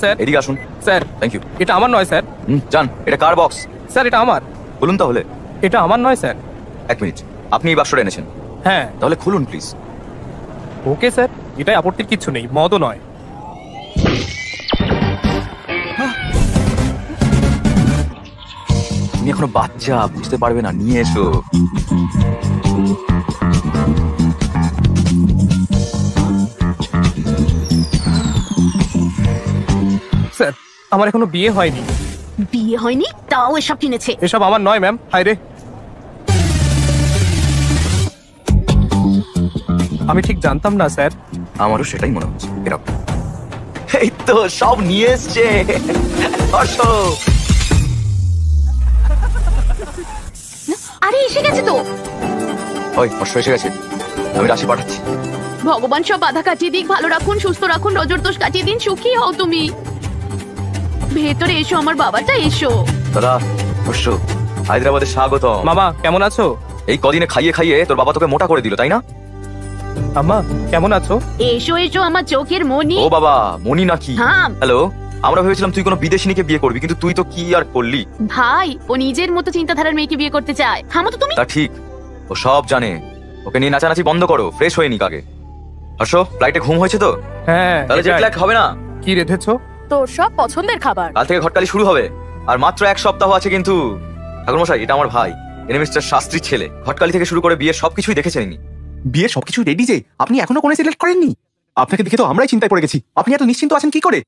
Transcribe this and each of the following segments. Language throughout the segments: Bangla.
স্যার এদিকে আসুন। Sir thank you. এটা আমার নয় স্যার। যান, এটা কার বক্স? স্যার এটা আমার। বলুন তাহলে। এটা আমার নয় স্যার। এক মিনিট, আপনি এই বাক্সটা এনেছেন? হ্যাঁ। তাহলে খুলুন প্লিজ। ওকে স্যার, এটাই আপত্তির কিচ্ছু নেই, মদও নয়। তুমি এখনো বাচ্চা, বুঝতে পারবে না, নিয়ে এসো। স্যার আমার এখনো বিয়ে হয়নি। বিয়ে হয়নি তাও এসব কিনেছে? এসব আমার নয় ম্যাম। হায় রে, আমি ঠিক জানতাম না স্যার। আমারও সেটাই মনে হচ্ছে। এরকম এই তো সব নিয়ে এসছে। আরে এসে গেছে তো। ওই অশ্ব এসে গেছে, আমি রাশি পাঠাচ্ছি। ভগবান সব বাধা কাটিয়ে দিক, ভালো রাখুন, সুস্থ রাখুন, নজর দোষ কাটিয়ে দিন, সুখী হও তুমি। ভেতরে এসো আমার বাবাটা, এসো। দাদা অশ্ব, হায়দ্রাবাদে স্বাগত। মামা কেমন আছো? এই কদিনে খাইয়ে খাইয়ে তোর বাবা তোকে মোটা করে দিল, তাই না? আম্মা কেমন আছো? এসো এসো আমার চোখের মনি। ও বাবা, মনি নাকি? হ্যাঁ। হ্যালো, আমরা ভেবেছিলাম তুই কোনো বিদেশিনীকে বিয়ে করবি, কিন্তু তুই তো কি আর করলি। ভাই ও নিজের মতো চিন্তাধারার মেয়েকে বিয়ে করতে চায়। থামো তো তুমি। তা ঠিক, ও সব জানে। ওকে নিয়ে নাচানাচি বন্ধ করো, ফ্রেশ হয়ে নি কাগে। হর্ষ, ফ্লাইটে ঘুম হয়েছে তো? হ্যাঁ। তাহলে জেট ল্যাগ হবে না। কি রেধেছো? তোর সব পছন্দের খাবার। কাল থেকে ঘটকালি শুরু হবে, আর মাত্র 1 সপ্তাহ আছে। কিন্তু ঠাকুরমশাই, এটা আমার ভাই, এনে মিস্টার শাস্ত্রীর ছেলে। ঘটকালি থেকে শুরু করে বিয়ের সবকিছুই দেখেছেন ইনি। বিয়ে সবকিছু রেডি যে, আপনি এখনো কোনো সিলেক্ট করেননি? আপনাকে দেখে তো আমরাই চিন্তায় পড়ে গেছি। আপনি এত নিশ্চিন্ত আছেন কি করে?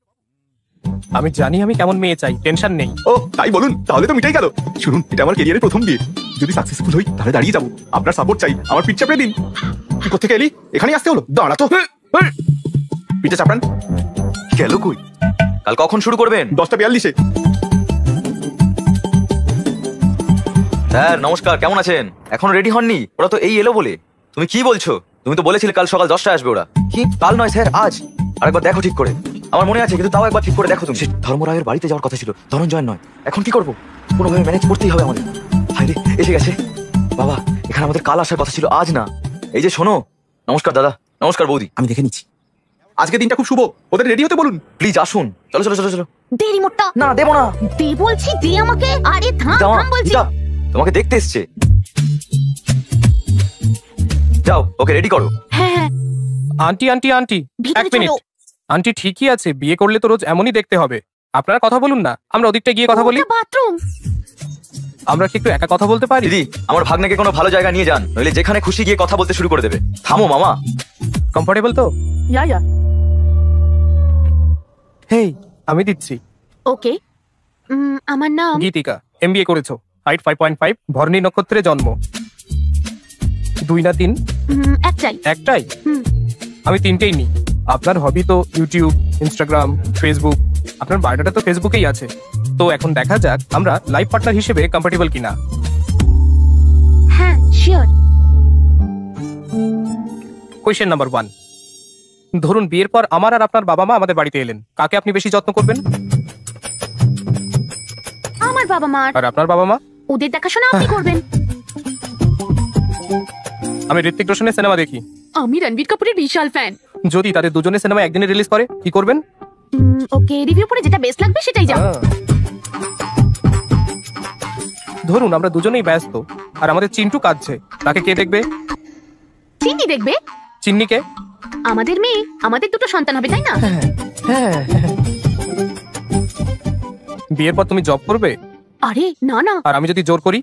আমি জানি আমি কেমন মেয়ে চাই, টেনশন নেই। ও তাই বলুন, তাহলে তো মিটাই গেল। শুনুন, এটা আমার ক্যারিয়ারের প্রথম বিয়ে। যদি সাকসেসফুল হই তাহলে দাঁড়িয়ে যাবো। আপনার সাপোর্ট চাই, আমার পিঠ চাপড়ে দিন। কোথেকে এলি? এখানেই আসতে হলো? দাঁড়া তো, পিঠে চাপড়ান। গেল কই? কাল কখন শুরু করবেন? 10:42-এ। স্যার নমস্কার, কেমন আছেন? এখন রেডি হননি? ওরা তো এই এলো বলে। তুমি কি বলছো? তুমি তো বলেছিলে কাল সকাল 10টায় আসবে ওরা। কি? কাল নয় স্যার, আজ। আরেকবার দেখো ঠিক করে। আমার মনে আছে, কিন্তু তাও একবার ঠিক করে দেখো তুমি। ধর্মরায়ের বাড়িতে যাওয়ার কথা ছিল, ধনঞ্জয়ের নয়। এখন কি করবো? কোনোভাবে ম্যানেজ করতেই হবে আমাদের। হায়রে, এসে গেছে। বাবা, এখানে আমাদের কাল আসার কথা ছিল, আজ না। এই যে শোনো। নমস্কার দাদা। নমস্কার বৌদি। আমি দেখে নিচ্ছি। আজকে দিনটা খুব শুভ, ওদের রেডি হতে বলুন। প্লিজ আসুন। চলো চলো চলো চলো। দে রিমোটটা। না, দেবো না। দে বলছি, দে আমাকে। আরে থাম দাও, থাম বলছি। দিদা, তোমাকে দেখতে এসছে। যাও, ওকে রেডি করো। হ্যাঁ। আন্টি আন্টি আন্টি, ভিতরে এক মিনিট। চলো। আন্টি ঠিকই আছে, বিয়ে করলে তো রোজ এমনই দেখতে হবে। আপনারা কথা বলুন না, আমরা ওদিকটা গিয়ে কথা বলি। বাথরুম। আমরা কি একটু একা কথা বলতে পারি? দিদি, আমার ভাগ্নেকে কোনো ভালো জায়গা নিয়ে যান, নইলে যেখানে খুশি গিয়ে কথা বলতে শুরু করে দেবে। থামো মামা। কমফোর্টেবল তো? ইয়া ইয়া। হেই, আমি দিচ্ছি। ওকে। আমার নাম গীতিকা, এমবিএ করেছো, হাইট 5.5, ভরণী নক্ষত্রে জন্ম। 2 না 3? একটাই। একটাই? হুম। আমি 3টেই নিই। আপনার হবি তো ইউটিউব, ইনস্টাগ্রাম, ফেসবুক। আপনার বায়োডাটা তো ফেসবুকেই আছে। তো এখন দেখা যাক আমরা লাইফ পার্টনার হিসেবে কম্প্যাটিবল কিনা। হ্যাঁ শিওর। কোয়েশ্চেন নাম্বার 1, ধরুন বিয়ের পর আমার আর আপনার বাবা মা আমাদের বাড়িতে এলেন, কাকে আপনি বেশি যত্ন করবেন? আমার বাবা মা। আর আপনার বাবা মা? ওদের দেখাশোনা আপনি করবেন। আমি ঋত্বিক রোশনের সিনেমা দেখি। আমি রণবীর কাপুরের বিশাল ফ্যান। যদি তাদের দুজনের সিনেমা একদিনে রিলিজ করে, কি করবেন? ওকে, রিভিউ পড়ে যেটা বেস্ট লাগবে সেটাই যাব। ধরুন আমরা দুজনেই ব্যস্ত, আর আমাদের চিন্টু কাঁদছে, তাকে কে দেখবে? চিন্নি দেখবে। চিন্নিকে? আমাদের মেয়ে, আমাদের দুটো সন্তান হবে, তাই না? হ্যাঁ। বিয়ের পর তুমি জব করবে? আরে না না। আর আমি যদি জোর করি?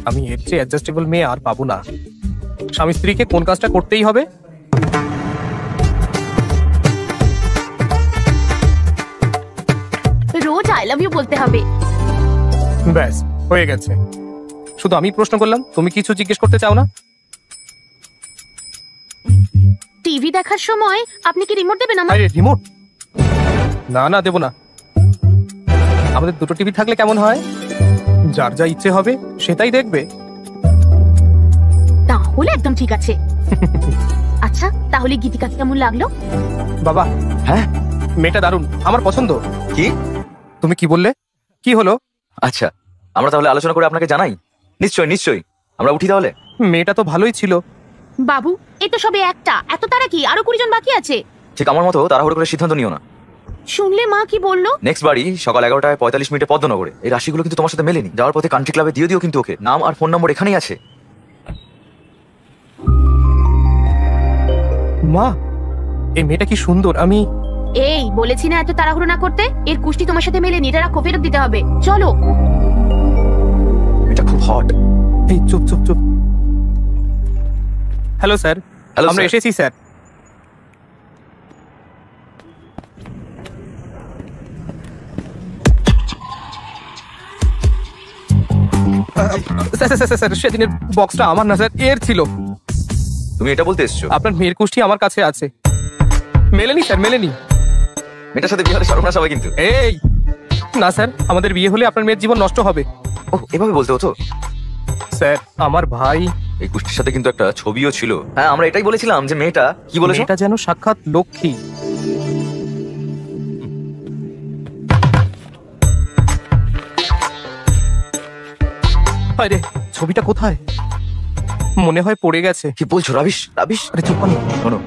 আমি এর চেয়ে অ্যাডজাস্টেবল মেয়ে আর পাবো না। স্বামী স্ত্রীকে কোন কাজটা করতেই হবে? রোজ আই লাভ ইউ বলতে হবে। ব্যাস হয়ে গেছে। শুধু আমি প্রশ্ন করলাম, তুমি কিছু জিজ্ঞেস করতে চাও না? টিভি দেখার সময় আপনি কি রিমোট দেবেন আমার? আরে রিমোট? না না, দেবো না। আমাদের দুটো টিভি থাকলে কেমন হয়? যার যা ইচ্ছে হবে সেটাই দেখবে। তাহলে একদম ঠিক আছে। আচ্ছা তাহলে গীতিকা কেমন লাগলো? বাবা, হ্যাঁ মেয়েটা দারুণ, আমার পছন্দ। কি? তুমি কি বললে? কি হলো? আচ্ছা, আমরা তাহলে আলোচনা করে আপনাকে জানাই। নিশ্চয়ই নিশ্চয়ই, আমরা উঠি তাহলে। মেয়েটা তো ভালোই ছিল। বাবু এই তো সবে একটা, এত তারা কি? আরো 20 জন বাকি আছে। ঠিক আমার মতো তাড়াহুড়ো করে সিদ্ধান্ত নিও না। শুনলে মা কি বললো? নেক্সট বাড়ি সকাল 11টায় 45 মিনিটে পদ্মনগরে। এই রাশিগুলো কিন্তু তোমার সাথে মেলেনি। যাওয়ার পথে কান্ট্রি ক্লাবে দিয়ে দিও কিন্তু ওকে। নাম আর ফোন নম্বর এখানেই আছে। মা, এই মেয়েটা কি সুন্দর। আমি এই বলেছি না এত তাড়াহুড়ো না করতে। এর কুষ্টি তোমার সাথে মেলেনি, এটা রাখো, ফেরত দিতে হবে। চলো। এটা খুব হট। এই চুপ চুপ চুপ। হ্যালো স্যার, Hello, আমরা sir. এসেছি sir. Sir sir sir, sir সেদিনের বক্সটা আমার না স্যার, এর ছিল। তুমি এটা বলতে এসছো? আপনার মেয়ের কুষ্টি আমার কাছে আছে। মেলেনি স্যার, মেলেনি। মেয়েটার সাথে বিয়ে হলে সর্বনাশ হবে কিন্তু। এই না স্যার, আমাদের বিয়ে হলে আপনার মেয়ের জীবন নষ্ট হবে। ওহ, এভাবে বলতে হতো। স্যার আমার ভাই, এই কুষ্টির সাথে কিন্তু একটা ছবিও ছিল। হ্যাঁ, আমরা এটাই বলেছিলাম যে মেয়েটা কি বলেছো? এটা যেন সাক্ষাৎ লক্ষ্মী। আরে ছবিটা কোথায়? মনে হয় পড়ে গেছে। কি বলছো রাবিশ? রাবিশ? আরে চুপ করো। শোনো,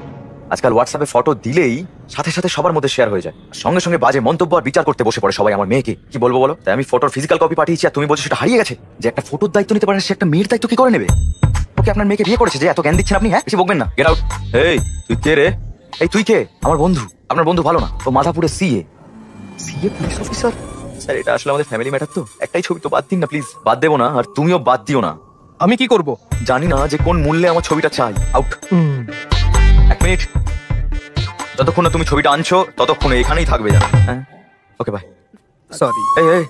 আজকাল হোয়াটসঅ্যাপে ফটো দিলেই সাথে সাথে সবার মধ্যে শেয়ার হয়ে যায়। সঙ্গে সঙ্গে বাজে মন্তব্য আর বিচার করতে বসে পড়ে সবাই আমার মেয়েকে। কি বলবো বলো? তাই আমি ফটোর ফিজিক্যাল কপি পাঠিয়েছি আর তুমি বলছো সেটা হারিয়ে গেছে। যে একটা ফটোর দায়িত্ব নিতে পারে না, সে একটা মেয়ের দায়িত্ব কি করে নেবে? ওকে আপনার মেয়েকে বিয়ে করেছে যে এত জ্ঞান দিচ্ছেন আপনি? হ্যাঁ, বেশি বকবেন না। Get out. এই তুই কে রে? এই তুই কে? আমার বন্ধু। আপনার বন্ধু ভালো না তো? মাধাপুরে সিএ পুলিশ অফিসার। স্যার এটা আসলে আমাদের ফ্যামিলি ম্যাটার তো। একটাই ছবি তো বাদ দিন না প্লিজ। বাদ দেবো না, আর তুমিও বাদ দিও না। আমি কি করব? জানি না যে কোন মূল্যে আমার ছবিটা চাই। আউট। 1 মিনিট। যতক্ষণ না তুমি ছবিটা আনছো ততক্ষণ এখানেই থাকবে। জানো? হ্যাঁ, ওকে বাই। সরি। এই এই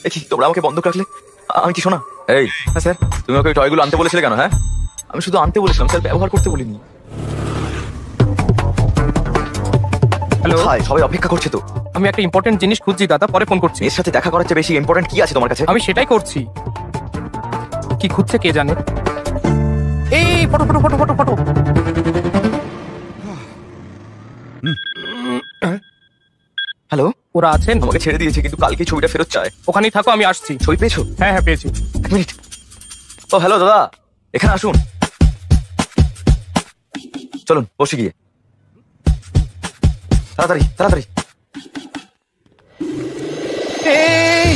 এই কি তোমরা আমাকে বন্ধক রাখলে? আমি কি শোনা? এই হ্যাঁ স্যার, তুমি ওকে টয়গুলো আনতে বলেছিলে কেন? হ্যাঁ, আমি শুধু আনতে বলেছিলাম স্যার, ব্যবহার করতে বলিনি। হ্যালো, হাই, সবাই অপেক্ষা করছে তো। আমি একটা ইম্পর্টেন্ট জিনিস খুঁজছি দাদা, পরে ফোন করছি। এর সাথে দেখা করার চেয়ে বেশি ইম্পর্টেন্ট কি আছে তোমার কাছে? আমি সেটাই করছি। কি খুঁজছে কে জানে। এই photo photo photo photo photo. Hello, ওরা আছেন? আমাকে ছেড়ে দিয়েছে কিন্তু কালকে ছবিটা ফেরত চায়। ওখানেই থাকো, আমি আসছি। ছবি পেয়েছো? হ্যাঁ হ্যাঁ পেয়েছি। 1 মিনিট। ও হ্যালো দাদা, এখানে আসুন। চলুন বসে গিয়ে। তাড়াতাড়ি তাড়াতাড়ি। এই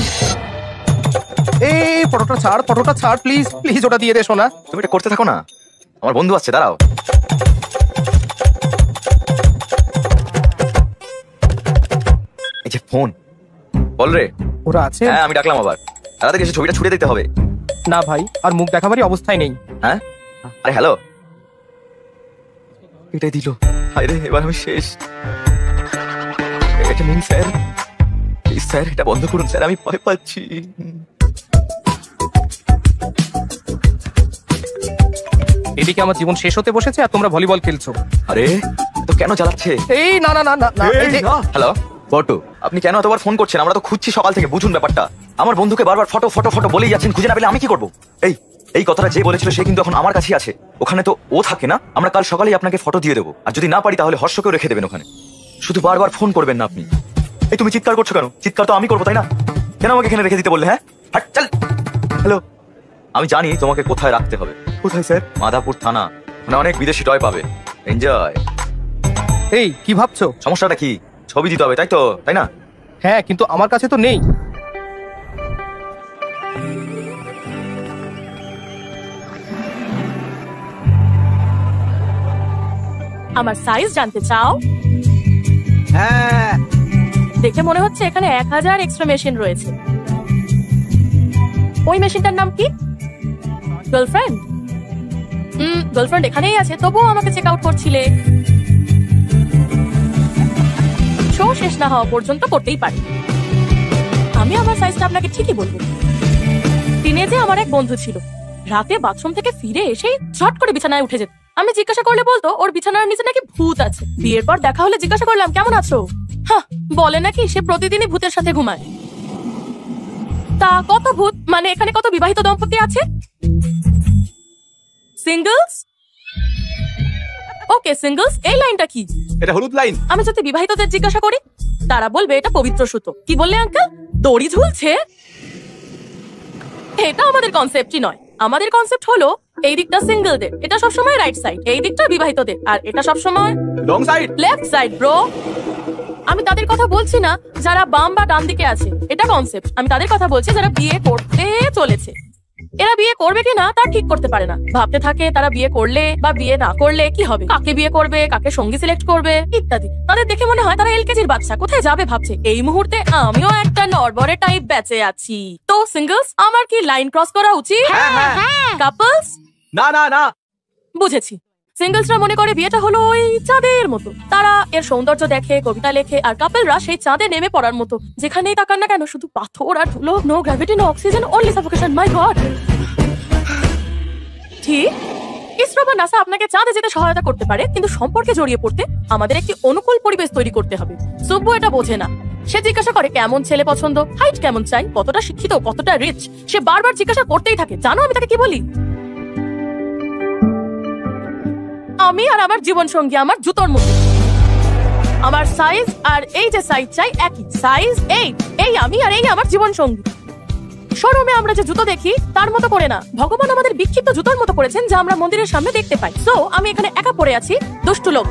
এই ফটোটা ছাড় প্লিজ প্লিজ, ওটা দিয়ে দে সোনা। তুমি এটা করতে থাকো না, আমার বন্ধু আসছে, দাঁড়াও। এই যে ফোন, বল রে। ওরা আছে? হ্যাঁ আমি ডাকলাম আবার। তাড়াতাড়ি এসে ছবিটা ছুড়ে দিতে হবে। না ভাই, আর মুখ দেখাবারই অবস্থায় নেই। হ্যাঁ, আরে হ্যালো। এটাই দিল। হায় রে, এবার আমি শেষ। এটা নিন স্যার, প্লিজ স্যার, এটা বন্ধ করুন স্যার, আমি ভয় পাচ্ছি। এদিকে আমার জীবন শেষ হতে বসেছে আর তোমরা ভলিবল খেলছো। আরে তো কেন চালাচ্ছে? এই না না না না না, এই যে হ্যালো বটু, আপনি কেন এতবার ফোন করছেন? আমরা তো খুঁজছি সকাল থেকে, বুঝুন ব্যাপারটা। আমার বন্ধুকে বারবার ফটো ফটো ফটো বলেই যাচ্ছেন, খুঁজে না পেলে আমি কি করবো? এই এই কথাটা যে বলেছিল সে কিন্তু এখন আমার কাছেই আছে। ওখানে তো ও থাকে না। আমরা কাল সকালেই আপনাকে ফটো দিয়ে দেবো, আর যদি না পারি তাহলে হর্ষকেও রেখে দেবেন ওখানে। শুধু বারবার ফোন করবেন না আপনি। এই তুমি চিৎকার করছো কেন? চিৎকার তো আমি করবো তাই না? কেন আমাকে এখানে রেখে দিতে বললে? হ্যাঁ হাট, চল। হ্যালো, আমি জানি তোমাকে কোথায় রাখতে হবে। কোথায় স্যার? মাধাপুর থানা। মানে অনেক বিদেশি টয় পাবে। এনজয়। এই কি ভাবছো? সমস্যাটা কি? ছবি দিতে হবে তাই তো, তাই না? হ্যাঁ, কিন্তু আমার কাছে তো নেই। আমার সাইজ জানতে চাও? হ্যাঁ, দেখে মনে হচ্ছে এখানে 1000 এক্সট্রা মেশিন রয়েছে। ওই মেশিনটার নাম কি? গার্লফ্রেন্ড? গার্লফ্রেন্ড এখানেই আছে, তবুও আমাকে চেক আউট করছিলে। শো শেষ না হওয়া পর্যন্ত করতেই পারি। আমি আমার সাইজটা আপনাকে ঠিকই বলবো। টিনেজে আমার এক বন্ধু ছিল, রাতে বাথরুম থেকে ফিরে এসেই ঝট করে বিছানায় উঠে যেত। আমি জিজ্ঞাসা করলে বলতো ওর বিছানার নিচে নাকি ভূত আছে। বিয়ের পর দেখা হলে জিজ্ঞাসা করলাম কেমন আছো, হ্যাঁ বলে নাকি সে প্রতিদিনই ভূতের সাথে ঘুমায়। তা কত ভূত, মানে এখানে কত বিবাহিত দম্পতি আছে? সিঙ্গলস? ওকে সিঙ্গলস। এই লাইনটা কি? এটা হলুদ লাইন। আমি যদি বিবাহিতদের জিজ্ঞাসা করি তারা বলবে এটা পবিত্র সুতো। কি বললে আঙ্কেল? দড়ি ঝুলছে? এটা আমাদের কনসেপ্টই নয়। আমাদের কনসেপ্ট হলো এই দিকটা সিঙ্গেলদের, এটা সবসময় রাইট সাইড, এই দিকটা বিবাহিতদের, আর এটা সবসময় wrong side. Left side bro. আমি তাদের কথা বলছি না যারা বাম বা ডান দিকে আছে, এটা কনসেপ্ট। আমি তাদের কথা বলছি যারা বিয়ে করতে চলেছে। এরা বিয়ে করবে কিনা তা ঠিক করতে পারে না, ভাবতে থাকে তারা বিয়ে করলে বা বিয়ে না করলে কি হবে, কাকে বিয়ে করবে, কাকে সঙ্গী সিলেক্ট করবে ইত্যাদি। তাদের দেখে মনে হয় তারা এলকেজির বাচ্চা, কোথায় যাবে ভাবছে। এই মুহূর্তে আমিও একটা নড়বড়ে টাইপ ব্যাচে আছি। তো সিঙ্গলস, আমার কি লাইন ক্রস করা উচিত? কাপলস, না না না, বুঝেছি। সিঙ্গলসরা মনে করে বিয়েটা হলো ওই চাঁদের মতো, তারা এর সৌন্দর্য দেখে, কবিতা লেখে, আর কাপলরা সেই চাঁদে নেমে পড়ার মতো, যেখানেই তাকান না কেন শুধু পাথর আর ধুলো, no gravity, no oxygen, only suffocation. My god. ঠিক, ইসরো বা নাসা আপনাকে চাঁদে যেতে সহায়তা করতে পারে, কিন্তু সম্পর্কে জড়িয়ে পড়তে আমাদের একটি অনুকূল পরিবেশ তৈরি করতে হবে। সুব্বু এটা বোঝে না। সে জিজ্ঞাসা করে কেমন ছেলে পছন্দ, হাইট কেমন চাই, কতটা শিক্ষিত, কতটা রিচ। সে বারবার জিজ্ঞাসা করতেই থাকে। জানো আমি তাকে কি বলি? আমি আর আমার জীবন সঙ্গী আমার জুতোর মতো, আমার সাইজ আর এই যে সাইজ চাই একই সাইজ। এই আমি আর এই আমার জীবন সঙ্গী। শোরুমে আমরা যে জুতো দেখি তার মতো করে না, ভগবান আমাদের বিক্ষিপ্ত জুতোর মতো করেছেন যা আমরা মন্দিরের সামনে দেখতে পাই। সো আমি এখানে একা পড়ে আছি, দুষ্টু লোক।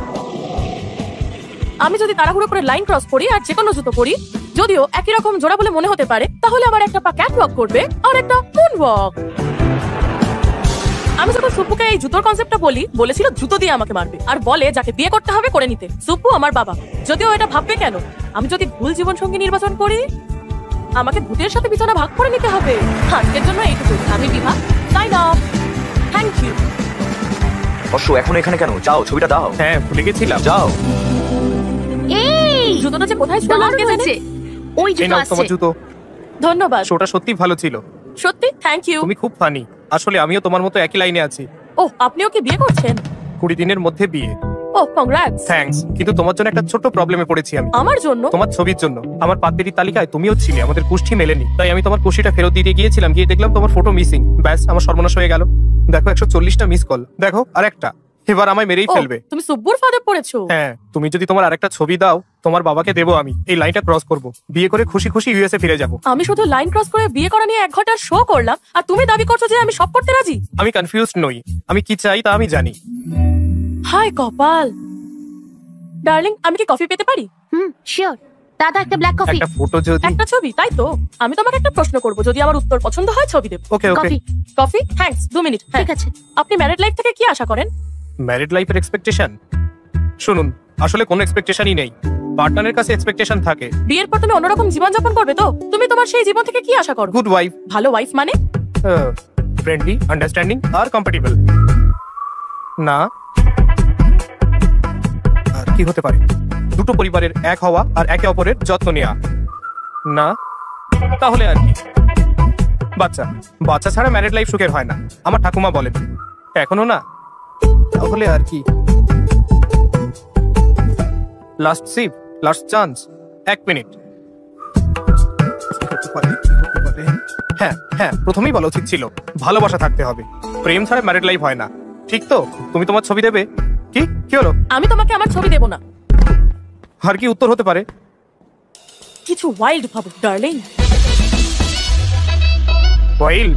আমি যদি তাড়াহুড়ো করে লাইন ক্রস করি আর যে কোনো জুতো পরি, যদিও একই রকম জোড়া বলে মনে হতে পারে, তাহলে আমার একটা পা ক্যাটওয়াক করবে আর একটা মুনওয়াক। আমি যখন সুপ্পুকে এই জুতোর কনসেপ্টটা বলেছিল জুতো দিয়ে আমাকে মারবে, আর বলে যাকে বিয়ে করতে হবে করে নিতে। সুপ্পু আমার বাবা, যদিও এটা ভাববে কেন, আমি যদি ভুল জীবন সঙ্গী নির্বাচন করি আমাকে ভূতের সাথে বিছানা ভাগ করে নিতে হবে। আজকের জন্য এইটুকু। আমি বিভা, তাই না? Thank you. অশ্ব এখন এখানে কেন? যাও ছবিটা দাও। হ্যাঁ, ভুলে গেছিলাম। যাও। এই জুতোটা যে কোথায় ছিল দারুণ কে জানে? হয়েছে। ওই এই জুতো নাও আসছে। তোমার জুতো। ধন্যবাদ। শোটা সত্যি ভালো ছিল। সত্যি থ্যাংক ইউ। তুমি খুব ফানি। আসলে আমিও তোমার মতো একই লাইনে আছি। ও, আপনিও কি বিয়ে করছেন? 20 দিনের মধ্যে বিয়ে। ও, কংগ্রাটস। থ্যাঙ্কস, কিন্তু তোমার জন্য একটা ছোট্ট প্রবলেমে পড়েছি আমি। আমার জন্য? তোমার ছবির জন্য। আমার পাত্রীর তালিকায় তুমিও ছিলে, আমাদের কুষ্ঠি মেলেনি, তাই আমি তোমার কুষ্ঠিটা ফেরত দিতে গিয়েছিলাম, গিয়ে দেখলাম তোমার ফটো মিসিং। ব্যাস, আমার সর্বনাশ হয়ে গেল। দেখো 140টা মিস কল, দেখো আর একটা। এবার আমায় মেরেই ও, ফেলবে। তুমি সুব্বুর ফাঁদে পড়েছো। হ্যাঁ, তুমি যদি তোমার আরেকটা ছবি দাও, তোমার বাবাকে দেবো আমি। এই লাইনটা ক্রস করব, বিয়ে করে খুশি খুশি ইউএসএ ফিরে যাব। আমি শুধু লাইন ক্রস করে বিয়ে করা নিয়ে 1 ঘন্টার শো করলাম, আর তুমি দাবি করছো যে আমি সব করতে রাজি। আমি কনফিউজড নই, আমি কি চাই তা আমি জানি। হায় কপাল। ডার্লিং, আমি কি কফি পেতে পারি? শিওর। দাদা একটা ব্ল্যাক কফি। একটা ফটো যদি। একটা ছবি, তাই তো? আমি তোমাকে একটা প্রশ্ন করব, যদি আমার উত্তর পছন্দ হয় ছবি দেব। ওকে ওকে। কফি। Coffee, thanks. 2 মিনিট। ঠিক আছে। আপনি ম্যারিড লাইফ থেকে কি আশা করেন? ম্যারিড লাইফের এক্সপেকটেশন? শুনুন, আসলে কোনো এক্সপেকটেশনই নেই, পার্টনারের কাছে এক্সপেকটেশন থাকে। বিয়ের পর তুমি অন্যরকম জীবন যাপন করবে তো? তুমি তোমার সেই জীবন থেকে কি আশা করো? গুড ওয়াইফ, ভালো ওয়াইফ মানে? ফ্রেন্ডলি, আন্ডারস্ট্যান্ডিং আর কম্প্যাটিবল। না, আর কি হতে পারে? দুটো পরিবারের এক হওয়া আর একে অপরের যত্ন নেওয়া। না, তাহলে আর কি? বাচ্চা। বাচ্চা ছাড়া ম্যারিড লাইফ সুখের হয় না, আমার ঠাকুমা বলেন। এখনো না, তাহলে আর কি? Last sheep, last chance. 1 minute. হ্যাঁ হ্যাঁ, প্রথমেই বলা উচিত ছিল, ভালোবাসা থাকতে হবে। প্রেম ছাড়া ম্যারিড লাইফ হয় না, ঠিক তো? তুমি তোমার ছবি দেবে? কি কি হলো? আমি তোমাকে আমার ছবি দেব না। আর কি উত্তর হতে পারে? কিছু ওয়াইল্ড ভাবো ডার্লিং। ওয়াইল্ড?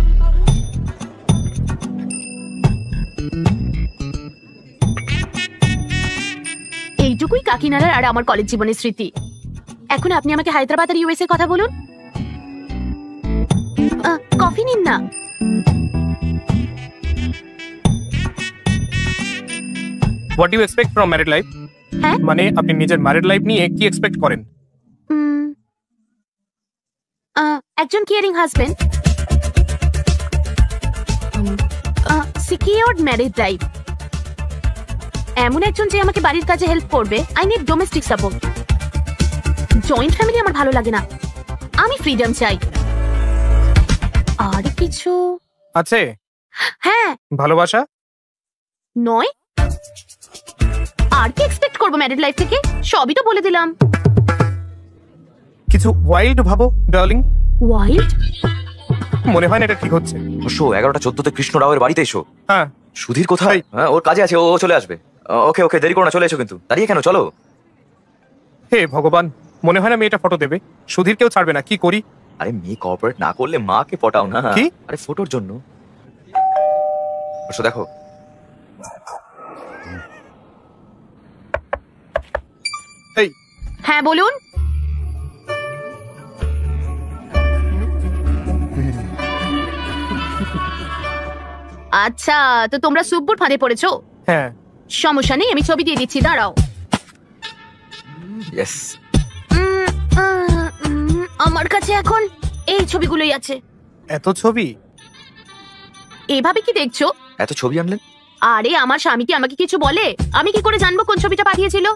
এইটুকুই কাকিনাড়ার আর আমার কলেজ জীবনের স্মৃতি। এখন আপনি আমাকে হায়দ্রাবাদ আর ইউএসএ কথা বলুন। কফি নিন না। What do you expect from married life? হ্যাঁ? মানে আপনি নিজের ম্যারিড লাইফ নিয়ে কি এক্সপেক্ট করেন? একজন caring husband, secured married life, এমন একজন যে আমাকে বাড়ির কাজে হেল্প করবে। I need domestic support. Joint family আমার ভালো লাগে না, আমি ফ্রিডম চাই। আর কিছু আছে? হ্যাঁ। ভালোবাসা নয়, আর কি এক্সপেক্ট করবো ম্যারিড লাইফ থেকে? সবই তো বলে দিলাম। কিছু ওয়াইল্ড ভাবো ডার্লিং। ওয়াইল্ড? মনে হয় না এটা ঠিক হচ্ছে। অশ্ব 11টা 14-তে কৃষ্ণ রাওয়ের বাড়িতে এসো। হ্যাঁ। সুধীর কোথায়? হ্যাঁ, ওর কাজে আছে, ও চলে আসবে। ওকে ওকে, দেরি করো না, চলে এসো। কিন্তু দাঁড়িয়ে কেন, চলো। হে ভগবান, মনে হয় না মেয়েটা ফটো দেবে। সুধীর কেউ ছাড়বে না, কি করি? আরে মেয়ে কর্পোরেট না করলে মাকে পটাও না। কি? আরে ফটোর জন্য। বসো দেখো। এই হ্যাঁ বলুন। আচ্ছা, তো তোমরা সুব্বুর ফাঁদে পড়েছো? হ্যাঁ, সমস্যা নেই, আমি ছবি দিয়ে দিচ্ছি, দাঁড়াও। ইয়েস। আমার কাছে এখন এই ছবিগুলোই আছে। এত ছবি? এভাবে কি দেখছো? এত ছবি আনলেন? আরে আমার স্বামী কি আমাকে কিছু বলে? আমি কি করে জানবো কোন ছবিটা পাঠিয়েছিল?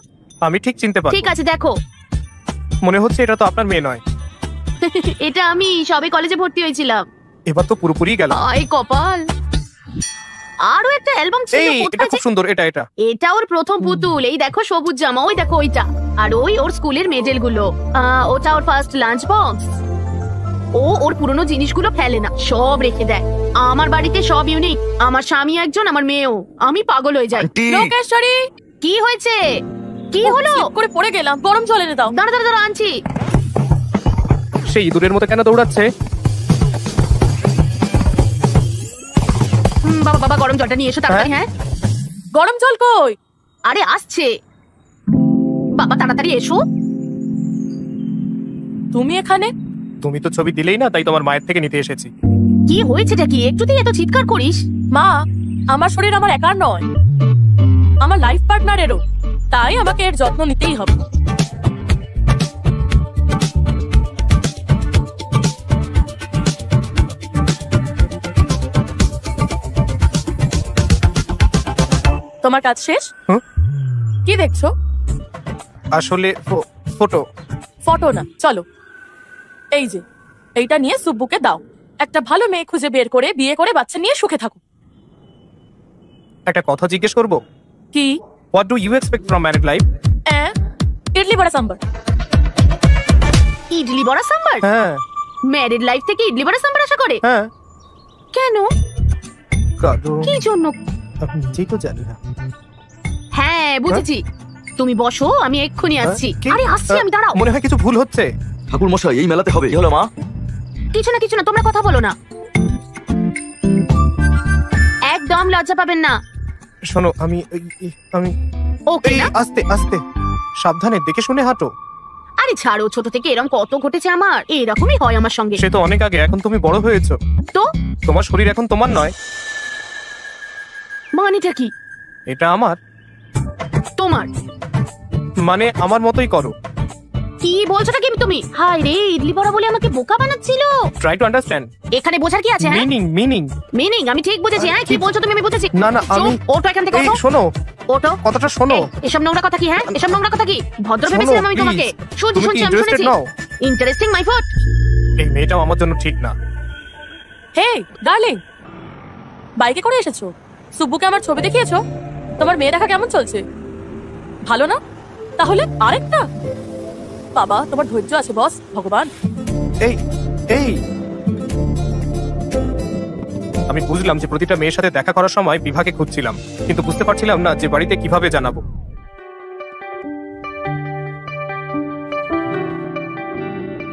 আমি ঠিক চিনতে পারবো। ঠিক আছে, দেখো। মনে হচ্ছে এটা তো আপনার মেয়ে নয়। এটা আমি সবে কলেজে ভর্তি হয়েছিলাম। এবার তো পুরোপুরি গেল। আয় কপাল। আরো একটা অ্যালবাম ছিল, এই এটা কোথায় খুব যে- সুন্দর, এটা এটা। এটা ওর প্রথম পুতুল। এই দেখো সবুজ জামা, ওই দেখো ওইটা। আর ওই ওর স্কুলের মেডেল গুলো। ওটা ওর ফার্স্ট লাঞ্চ বক্স। ও ওর পুরনো জিনিসগুলো ফেলে না, সব রেখে দেয়। আমার বাড়িতে সব ইউনিক। আমার স্বামী একজন, আমার মেয়েও। আমি পাগল হয়ে যাই। আন্টি লোকেশ্বরী, কি হয়েছে? কি হলো? slip করে পড়ে গেলাম, গরম জল এনে দাও। দাঁড়া দাঁড়া দাঁড়া, আনছি। সেই ইঁদুরের মতো কেন দৌড়াচ্ছে? বাবা বাবা, গরম জলটা নিয়ে এসো তাড়াতাড়ি। হ্যাঁ, গরম জল কই? আরে আসছে। বাবা তাড়াতাড়ি এসো। তুমি এখানে? তুমি তো ছবি দিলেই না, তাই তোমার মায়ের থেকে নিতে এসেছি। কি হয়েছেটা কি? একটুতেই এত চিৎকার করিস? মা, আমার শরীর আমার একার নয়, আমার লাইফ পার্টনারেরও। তাই আমাকে এর যত্ন নিতেই হবে। তোমার কাজ শেষ? হুম? কি দেখছো? আসলে ফটো। ফটো না, চলো। এই যে, এইটা নিয়ে সুব্বুকে দাও। একটা ভালো মেয়ে খুঁজে বের করে বিয়ে করে বাচ্চা নিয়ে সুখে থাকো। একটা কথা জিজ্ঞেস করব? কি? What do you expect from married life? Idli vada sambar. Idli vada sambar? হ্যাঁ ম্যারিড লাইফ থেকে ইডলি বড়া সাম্বার আশা করে? হ্যাঁ। কেন? কারণ কি জন্য? আমি নিজেই তো জানি না। হ্যাঁ বুঝেছি। তুমি বসো, আমি এক্ষুনি আসছি। কি? আরে আসছি আমি, দাঁড়াও। মনে হয় কিছু ভুল হচ্ছে। ঠাকুর মশাই, এই মেলাতে হবে। কি হলো মা? কিছু না কিছু না, তোমরা কথা বলো না। একদম লজ্জা পাবেন না। শোনো, আমি আমি ওকে এই না? আস্তে আস্তে, সাবধানে, দেখে শুনে হাঁটো। আরে ছাড়ো, ছোট থেকে এরকম কত ঘটেছে আমার। এরকমই হয় আমার সঙ্গে। সে তো অনেক আগে, এখন তুমি বড় হয়েছো। তো তোমার শরীর এখন তোমার নয়, মানেটা কি? এটা আমার। তোমার মানে আমার মতোই করো। কি বলছোটা কি তুমি? হায় রে, ইডলি বড়া বলে আমাকে বোকা বানাচ্ছিল। ট্রাই টু আন্ডারস্ট্যান্ড এখানে বোঝার কি আছে? হ্যাঁ, মিনিং। মিনিং আমি ঠিক বুঝেছি। হ্যাঁ, কি বলছো তুমি? আমি বুঝেছি। না না, আমি চুপ, ওঠো এখান থেকে, এই ওঠো শোনো, ওঠো। কথাটা শোনো। এই, এসব নোংরা কথা কি? হ্যাঁ, এসব নোংরা কথা কি? ভদ্র শোনো, ভেবেছিলাম আমি তোমাকে। please। শুনছি তুমি কি শুনছি, আমি interested শুনেছি। নাও? Interesting my foot. এই মেয়েটাও আমার জন্য ঠিক না। হে ডার্লিং, বাইকে করে এসেছো? সুব্বুকে আমার ছবি দেখিয়েছো? তোমার মেয়ে দেখা কেমন চলছে? ভালো না? তাহলে আরেকটা? বাবা, তোমার ধৈর্য আছে বস, ভগবান। এই এই আমি বুঝলাম যে প্রতিটা মেয়ের সাথে দেখা করার সময় বিভাকে খুঁজছিলাম, কিন্তু বুঝতে পারছিলাম না যে বাড়িতে কিভাবে জানাবো।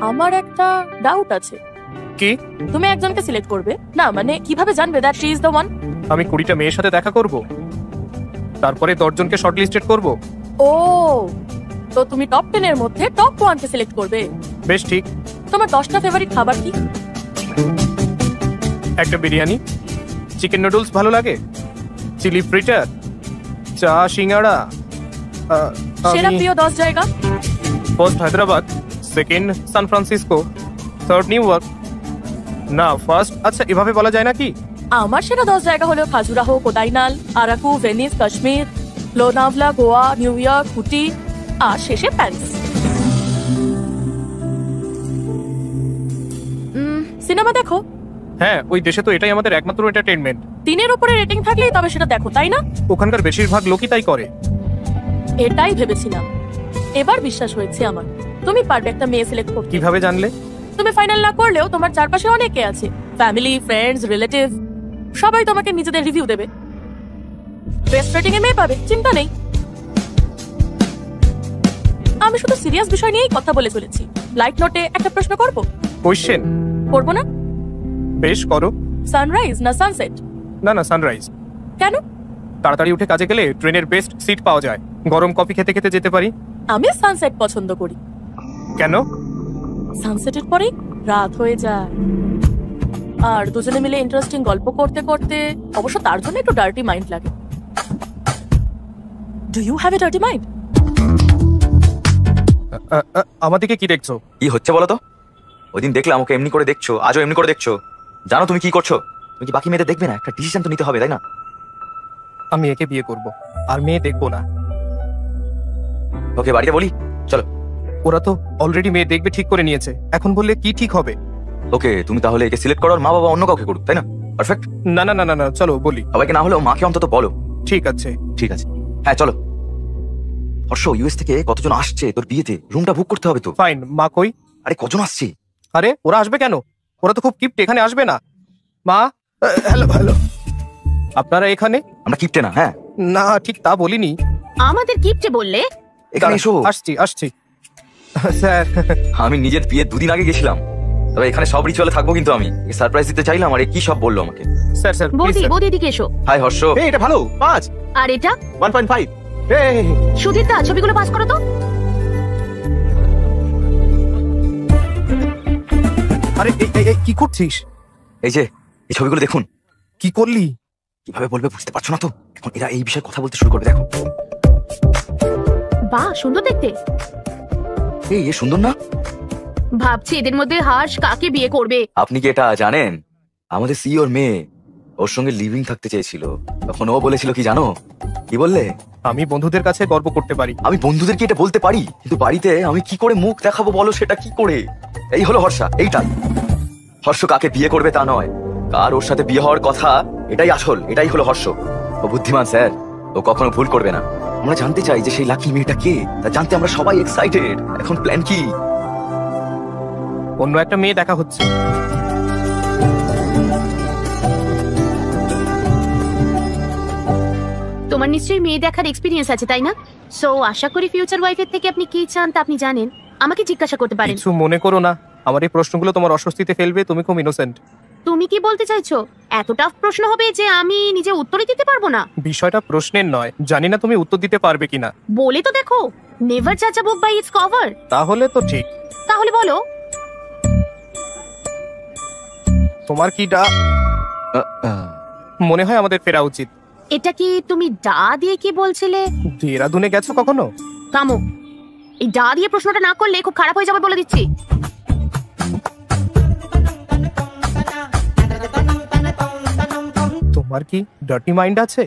আমার একটা ডাউট আছে। কি? তুমি একজনকে সিলেক্ট করবে না, মানে কিভাবে জানবে that she is the one? আমি 20টা মেয়ের সাথে দেখা করব, তারপরে 10 জনকে শর্টলিস্টেড করব। ও, তো তুমি টপ 10 এর মধ্যে টপ 1 কে সিলেক্ট করবে। বেশ ঠিক। তোমার 10টা ফেভারিট খাবার কি? একটা বিরিয়ানি, চিকেন নুডলস ভালো লাগে, চিলি ফ্রিটার, চা, সিঙ্গাড়া। সেরা প্রিয় 10 জায়গা? First Hyderabad, second San Francisco, third New York. না ফার্স্ট, আচ্ছা এভাবে বলা যায় নাকি? আমার সেরা 10 জায়গা হলো Khajuraho, Kodaikanal, Araku, Venice, Kashmir, Lonavala, Goa, New York, Ooty, আর শেষে প্যারিস। সিনেমা দেখো? হ্যাঁ, ওই দেশে তো এটাই আমাদের একমাত্র এন্টারটেইনমেন্ট। 3 এর উপরে রেটিং থাকলেই তবে সেটা দেখো, তাই না? ওখানকার বেশিরভাগ লোকই তাই করে। এটাই ভেবেছিলাম, এবার বিশ্বাস হয়েছে আমার। তুমি পারবে একটা মেয়ে সিলেক্ট করতে। কিভাবে জানলে? তুমি ফাইনাল না করলেও তোমার চারপাশে অনেকে আছে, ফ্যামিলি, ফ্রেন্ডস, রিলেটিভ, সবাই তোমাকে নিজেদের রিভিউ দেবে। বেস্ট রেটিং এ মেয়ে পাবে, চিন্তা নেই। আমি শুধু সিরিয়াস বিষয় নিয়েই কথা বলে চলেছি। লাইট নোটে একটা প্রশ্ন করব, কোয়েশ্চেন? করবো না? বেশ করো। সানরাইজ না সানসেট? না না, সানরাইজ। কেন? তাড়াতাড়ি উঠে কাজে গেলে ট্রেনের বেস্ট সিট পাওয়া যায়, গরম কফি খেতে খেতে যেতে পারি। আমি সানসেট পছন্দ করি। কেন? সানসেটের পরেই রাত হয়ে যায়, আর দুজনে মিলে ইন্টারেস্টিং গল্প করতে করতে, অবশ্য তার জন্য একটু ডার্টি মাইন্ড লাগে। Do you have a dirty mind? আমার দিকে কি দেখছো? কি হচ্ছে বলো তো? ওই দিন দেখলাম ওকে এমনি করে দেখছো, আজও এমনি করে দেখছো। জানো তুমি কি করছো? তুমি কি বাকি মেয়েদের দেখবে না? একটা ডিসিশন তো নিতে হবে, তাই না? আমি একে বিয়ে করব, আর মেয়ে দেখবো না। ওকে বাড়িতে বলি, চলো। ওরা তো অলরেডি মেয়ে দেখবে ঠিক করে নিয়েছে, এখন বললে কি ঠিক হবে? ওকে, তুমি তাহলে একে সিলেক্ট করো, আর মা বাবা অন্য কাউকে করুক, তাই না? পারফেক্ট। না না না না না, চলো বলি। সবাইকে না হলেও মাকে অন্তত বলো। ঠিক আছে। ঠিক আছে, হ্যাঁ চলো। হর্ষ, ইউএস থেকে কতজন আসছে তোর বিয়েতে? রুমটা বুক করতে হবে তো। ফাইন। মা কই? আরে কজন আসছে? আরে ওরা আসবে কেন? ওরা তো খুব কিপ্ট, এখানে আসবে না। মা, হ্যালো হ্যালো, আপনারা এখানে? আমরা কিপটে না। হ্যাঁ, না ঠিক তা বলিনি। আমাদের কিপটে বললে? এখানে এসো। আসছি আসছি। স্যার, আমি নিজের বিয়ে 2 দিন আগে গেছিলাম, তবে এখানে সব রিচুয়ালে থাকবো, কিন্তু আমি সারপ্রাইজ দিতে চাইলাম, আর এ কি সব বললো আমাকে। স্যার স্যার বৌদি বৌদি এদিকে এসো। হাই হর্ষ। এই এটা ভালো 5 আর এটা 1.5। এই সুধীর দা, ছবিগুলো পাস করো তো। আরে এই কি করছিস? এই যে এই ছবিগুলো দেখুন। কি করলি? কিভাবে বলবে বুঝতে পারছো না তো? এখন এরা এই বিষয়ে কথা বলতে শুরু করবে, দেখো। বাহ, সুন্দর দেখতে। এই এ সুন্দর না? ভাবছি এদের মধ্যে হর্ষ কাকে বিয়ে করবে। আপনি কি এটা জানেন? আমাদের সিইওর মেয়ে ওর সঙ্গে লিভিং থাকতে চেয়েছিল, তখন ও বলেছিল কি জানো? কি বললে? আমি বন্ধুদের কাছে গর্ব করতে পারি। আমি বন্ধুদেরকে এটা বলতে পারি, কিন্তু বাড়িতে আমি কি করে মুখ দেখাবো বলো? সেটা কি করে? এই হলো হর্ষা, এইটাই। হর্ষ কাকে বিয়ে করবে তা নয়, কার ওর সাথে বিয়ে হওয়ার কথা, এটাই আসল, এটাই হলো হর্ষ। ও বুদ্ধিমান স্যার, ও কখনো ভুল করবে না। আমরা জানতে চাই যে সেই লাকি মেয়েটা কে, তা জানতে আমরা সবাই এক্সাইটেড। এখন প্ল্যান কি? অন্য একটা মেয়ে দেখা হচ্ছে। তোমার নিশ্চয়ই মেয়ে দেখার এক্সপিরিয়েন্স আছে, তাই না? সো আশা করি ফিউচার ওয়াইফের থেকে আপনি কি চান তা আপনি জানেন। আমাকে জিজ্ঞাসা করতে পারেন। কিছু মনে করো না, আমার এই প্রশ্নগুলো তোমার অস্বস্তিতে ফেলবে। তুমি খুব ইনোসেন্ট। তুমি কি বলতে চাইছো এত টাফ প্রশ্ন হবে যে আমি নিজে উত্তরই দিতে পারবো না? বিষয়টা প্রশ্নের নয়, জানি না তুমি উত্তর দিতে পারবে কিনা। বলে তো দেখো, নেভার জাজ আ বুক বাই ইটস কভার। তাহলে তো ঠিক। তাহলে বলো। তোমার কি মনে হয় আমাদের ফেরা উচিত? এটা কি তুমি ডা দিয়ে কি বলছিলে? দেরাদুনে গেছো কখনো? থামো, এই ডা দিয়ে প্রশ্নটা না করলে খুব খারাপ হয়ে যাবে বলে দিচ্ছি। তোমার কি ডার্টি মাইন্ড আছে?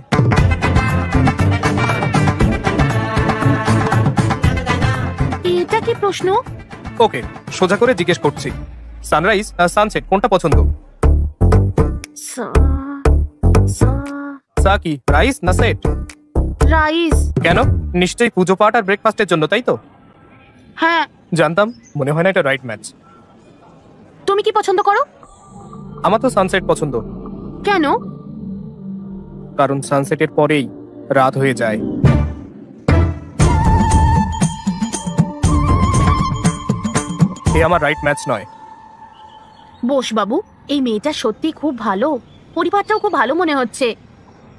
এটা কি প্রশ্ন? ওকে, সোজা করে জিজ্ঞেস করছি, সানরাইজ আর সানসেট কোনটা পছন্দ? সা কি, রাইস না সেট? রাইস। কেন? নিশ্চয়ই পুজো পাঠ আর ব্রেকফাস্টের জন্য, তাই তো? হ্যাঁ। জানতাম, মনে হয় না এটা রাইট ম্যাচ। তুমি কি পছন্দ করো? আমার তো সানসেট পছন্দ। কেন? কারণ সানসেটের পরেই রাত হয়ে যায়। এ আমার রাইট ম্যাচ নয়। বোস বাবু, এই মেয়েটা সত্যি খুব ভালো, পরিবারটাও খুব ভালো মনে হচ্ছে।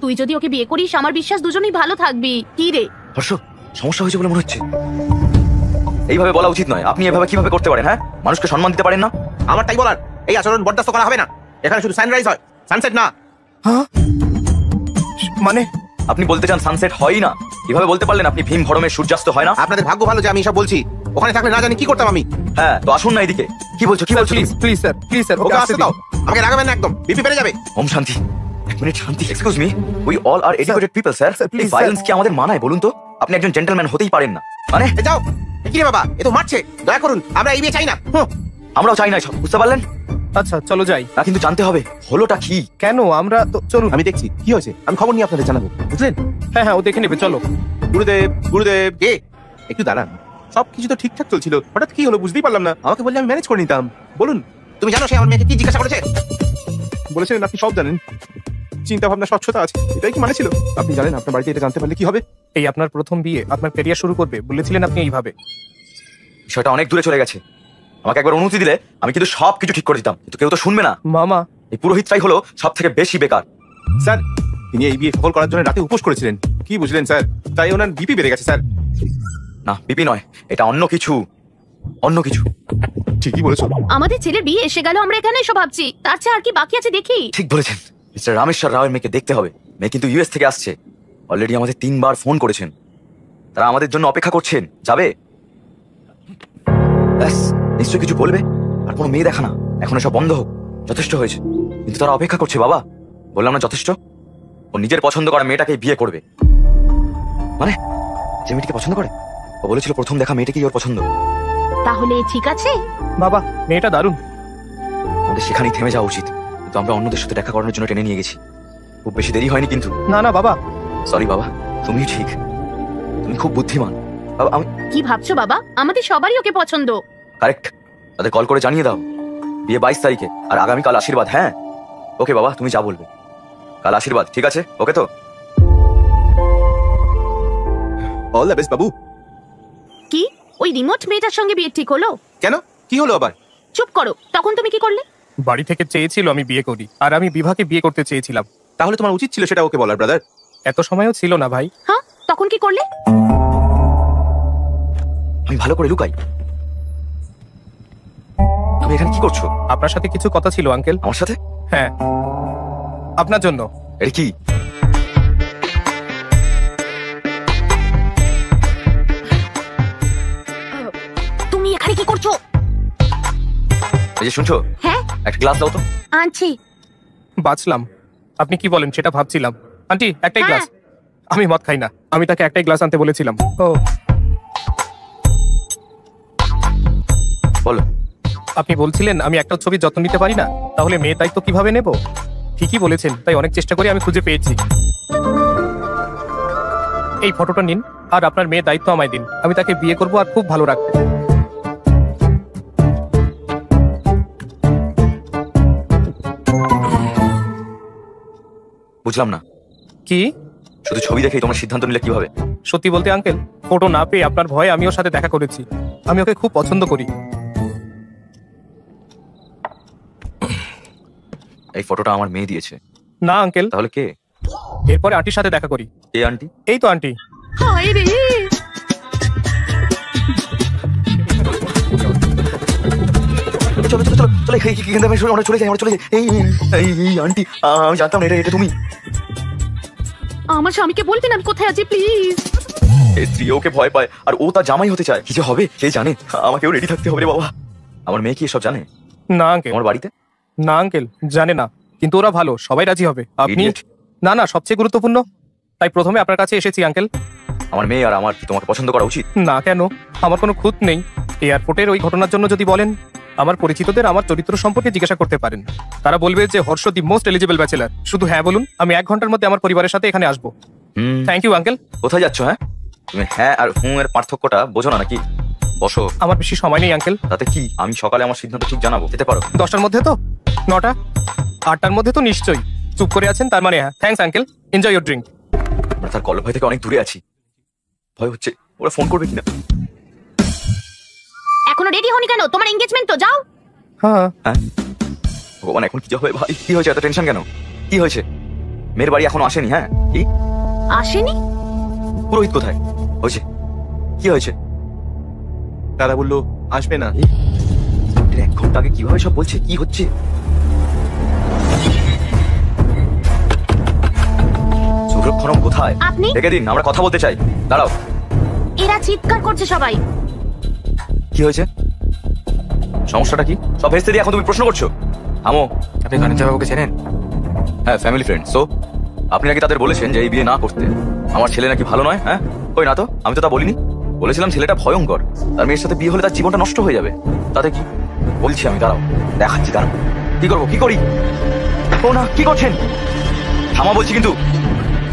তুই যদি ওকে বিয়ে করিস, আমার বিশ্বাস দুজনেই ভালো থাকবি। কি রে হর্ষ, সমস্যা হয়েছে বলে মনে হচ্ছে। এইভাবে বলা উচিত নয়। আপনি এভাবে কিভাবে করতে পারেন? হ্যাঁ, মানুষকে সম্মান দিতে পারেন না? আমার তাই বলার, এই আচরণ বরদাস্ত করা হবে না। এখানে শুধু সানরাইজ হয়, সানসেট না। হ্যাঁ মানে আপনি বলতে চান সানসেট হয় না? কিভাবে বলতে পারলেন আপনি? ভীম ভরমে সূর্যাস্ত হয় না? আপনাদের ভাগ্য ভালো যে আমি এসব বলছি, ওখানে থাকলে না জানি কি করতাম আমি। হ্যাঁ, তো আসুন না এদিকে। কি বলছো, কি বলছো? Please please sir, please sir, okay আসতে দাও, আমাকে রাগাবেন না একদম, বিপি বেড়ে যাবে। ওম শান্তি। এক মিনিট শান্তি। Excuse me, we all are educated people sir. Sir, please, এই ভায়োলেন্স কি আমাদের মানায় বলুন তো? আপনি একজন জেন্টলম্যান হতেই পারেন না মানে? এ যাও, এ কি রে বাবা, এ তো মারছে। দয়া করুন, আমরা এই বিয়ে চাই না। আমরাও চাই না সব, বুঝতে পারলেন? আচ্ছা চলো যাই। না, কিন্তু জানতে হবে হলোটা কি। কেন? আমরা তো চলুন। আমি দেখছি কি হয়েছে, আমি খবর নিয়ে আপনাদের জানাবো, বুঝলেন? হ্যাঁ হ্যাঁ, ও দেখে নেবে, চলো। গুরুদেব, গুরুদেব, কে? একটু দাঁড়ান, সবকিছু তো ঠিকঠাক চলছিল, হঠাৎ কি হলো বুঝতেই পারলাম না। আমাকে বললে আমি ম্যানেজ করে নিতাম। বলুন, তুমি জানো সে আমার মেয়েকে কি জিজ্ঞাসা করেছে? বলেছিলেন আপনি সব জানেন, চিন্তা ভাবনা স্বচ্ছতা আছে, এটাই কি মানে ছিল? আপনি জানেন আপনার বাড়িতে এটা জানতে পারলে কি হবে? এই আপনার প্রথম বিয়ে, আপনার ক্যারিয়ার শুরু করবে, বলেছিলেন আপনি এইভাবে। বিষয়টা অনেক দূরে চলে গেছে। আমাকে একবার অনুমতি দিলে আমি কিন্তু সবকিছু ঠিক করে দিতাম, কিন্তু কেউ তো শুনবে না। মামা, এই পুরোহিতটাই হলো সব থেকে বেশি বেকার। স্যার, তিনি এই বিয়ে সফল করার জন্য রাতে উপোস করেছিলেন। কি বুঝলেন স্যার? তাই ওনার বিপি বেড়ে গেছে স্যার। না, বিপি নয়, এটা অন্য কিছু, অন্য কিছু। ঠিকই বলেছো। আমাদের ছেলের বিয়ে এসে গেল, আমরা এখানে এসব ভাবছি, তার চেয়ে আর কি বাকি আছে দেখি। ঠিক বলেছেন, মিস্টার রামেশ্বর রাওয়ের মেয়েকে দেখতে হবে। মেয়ে কিন্তু ইউএস থেকে আসছে, অলরেডি আমাদের 3 বার ফোন করেছেন। তারা আমাদের জন্য অপেক্ষা করছেন। যাবে? ব্যাস, নিশ্চয় কিছু বলবে। আর কোনো মেয়ে দেখা না, এখন এসব বন্ধ হোক, যথেষ্ট হয়েছে। কিন্তু তারা অপেক্ষা করছে বাবা। বললাম না যথেষ্ট? ও নিজের পছন্দ করা মেয়েটাকে বিয়ে করবে। মানে যে মেয়েটিকে পছন্দ করে, ও বলেছিল প্রথম দেখা মেয়েটাকেই ওর পছন্দ। তাহলে ঠিক আছে। বাবা, মেয়েটা দারুণ। আমাদের সেখানেই থেমে যাওয়া উচিত, কিন্তু আমরা অন্যদের সাথে দেখা করানোর জন্য টেনে নিয়ে গেছি। খুব বেশি দেরি হয়নি কিন্তু। না না বাবা। সরি বাবা, তুমি ঠিক, তুমি খুব বুদ্ধিমান। বাবা আমি কি ভাবছো বাবা? আমাদের সবারই ওকে পছন্দ। কারেক্ট। তাদের কল করে জানিয়ে দাও বিয়ে 22 তারিখে, আর আগামীকাল আশীর্বাদ। হ্যাঁ ওকে বাবা, তুমি যা বলবে। কাল আশীর্বাদ, ঠিক আছে? ওকে তো? অল দ্য বেস্ট বাবু। কি ওই রিমোট মেয়েটার সঙ্গে বিয়ে ঠিক হলো? কেন, কি হলো আবার? চুপ করো, তখন তুমি কি করলে? বাড়ি থেকে চেয়েছিল আমি বিয়ে করি, আর আমি বিভাকে বিয়ে করতে চেয়েছিলাম। তাহলে তোমার উচিত ছিল সেটা ওকে বলার, ব্রাদার। এত সময়ও ছিল না ভাই। হ্যাঁ, তখন কি করলে? আমি ভালো করে লুকাই। তুমি এখানে কি করছো? আপনার সাথে কিছু কথা ছিল আঙ্কেল। আমার সাথে? হ্যাঁ, আপনার জন্য। এটা কি? তুমি এখানে কি করছো? এই যে শুনছো, হ্যাঁ একটা গ্লাস দাও তো। আনছি। বাঁচলাম। আপনি কি বলেন সেটা ভাবছিলাম। আন্টি, একটাই হ্যাঁ। গ্লাস। আমি মদ খাই না, আমি তাকে একটাই গ্লাস আনতে বলেছিলাম। ও, বলো। আপনি বলছিলেন আমি একটা ছবির যত্ন নিতে পারি না, তাহলে মেয়ের দায়িত্ব কিভাবে নেব? ঠিকই বলেছেন, তাই অনেক চেষ্টা করে আমি খুঁজে পেয়েছি। এই ফটোটা নিন, আর আপনার মেয়ের দায়িত্ব আমায় দিন। আমি তাকে বিয়ে করব আর খুব ভালো রাখবো। বুঝলাম না, কি? শুধু ছবি দেখেই তোমার সিদ্ধান্ত নিলে কিভাবে? সত্যি বলতে আঙ্কেল, ফটো না পেয়ে আপনার ভয়ে আমি ওর সাথে দেখা করেছি। আমি ওকে খুব পছন্দ করি। এই ফটোটা আমার মেয়ে দিয়েছে। না আঙ্কেল, তাহলে কে? এরপরে আন্টির সাথে দেখা করি। কে আন্টি? এই তো আন্টি। হায় রে, চলো চলো চলো চলো, এখান থেকে আমরা চলে যাই, আমরা চলে যাই। এই আন্টি, আমি জানতাম না এটা তুমি। আমার স্বামীকে বলবেন আমি কোথায় আছি প্লিজ। এই স্ত্রী ওকে ভয় পায়, আর ও তার জামাই হতে চায়। কি যে হবে কে জানে। আমাকেও রেডি থাকতে হবে রে বাবা। আমার মেয়ে কি এসব জানে? না আঙ্কেল। আমার বাড়িতে? না আঙ্কেল, জানে না, কিন্তু ওরা ভালো, সবাই রাজি হবে। আপনি Idiot. না না, সবচেয়ে গুরুত্বপূর্ণ, তাই প্রথমে আপনার কাছে এসেছি আঙ্কেল। আমার মেয়ে আর আমার কি তোমাকে পছন্দ করা উচিত? না কেন, আমার কোনো খুঁত নেই। এয়ারপোর্টের ওই ঘটনার জন্য যদি বলেন, আমার পরিচিতদের আমার চরিত্র সম্পর্কে জিজ্ঞাসা করতে পারেন। তারা বলবে যে Harsh the most eligible bachelor. শুধু হ্যাঁ বলুন, আমি 1 ঘন্টার মধ্যে আমার পরিবারের সাথে এখানে আসবো। Thank you uncle. কোথায় যাচ্ছ? হ্যাঁ, তুমি হ্যাঁ আর হুঁ এর পার্থক্যটা বোঝো না নাকি? বসো। আমার বেশি সময় নেই আঙ্কেল। তাতে কি, আমি সকালে আমার সিদ্ধান্ত ঠিক জানাবো। যেতে পারো। 10টার মধ্যে তো? 9টা? 8টার মধ্যে তো নিশ্চয়ই। চুপ করে আছেন তার মানে হ্যাঁ। Thanks uncle, enjoy your drink. আমরা তার কল্লো ভাই থেকে অনেক দূরে আছি, ভয় হচ্ছে ওরা ফোন করবে কিনা। এখনো রেডি হনি কেন? তোমার এনগেজমেন্ট তো, যাও। হ্যাঁ, হ্যাঁ, ভগবান এখন কি যে হবে ভাই। কি হয়েছে, এত টেনশন কেন? কি হয়েছে? মেয়ের বাড়ি এখনো আসেনি? হ্যাঁ, কি আসেনি? পুরোহিত কোথায়? হয়েছে কি হয়েছে? তারা বললো আসবে না। 1 ঘন্টা আগে কিভাবে সব বলছে? কি হচ্ছে? সুরক্ষণ কোথায়? আপনি? ডেকে দিন, আমরা কথা বলতে চাই। দাঁড়াও। এরা চিৎকার করছে সবাই। কি হয়েছে? সমস্যাটা কি? সব ভেস্তে দিয়ে এখন তুমি প্রশ্ন করছো? থামো। আপনি গণেশ বাবুকে চেনেন? হ্যাঁ, ফ্যামিলি ফ্রেন্ড। সো আপনি নাকি তাদের বলেছেন যে এই বিয়ে না করতে? আমার ছেলে নাকি ভালো নয়? হ্যাঁ, কই না তো, আমি তো তা বলিনি। বলেছিলাম ছেলেটা ভয়ঙ্কর, তার মেয়ের সাথে বিয়ে হলে তার জীবনটা নষ্ট হয়ে যাবে। তাতে কি? বলছি আমি, দাঁড়াও, দেখাচ্ছি, দাঁড়াও। কি করবো, কি করি? ও না, কি করছেন? থামা বলছি কিন্তু।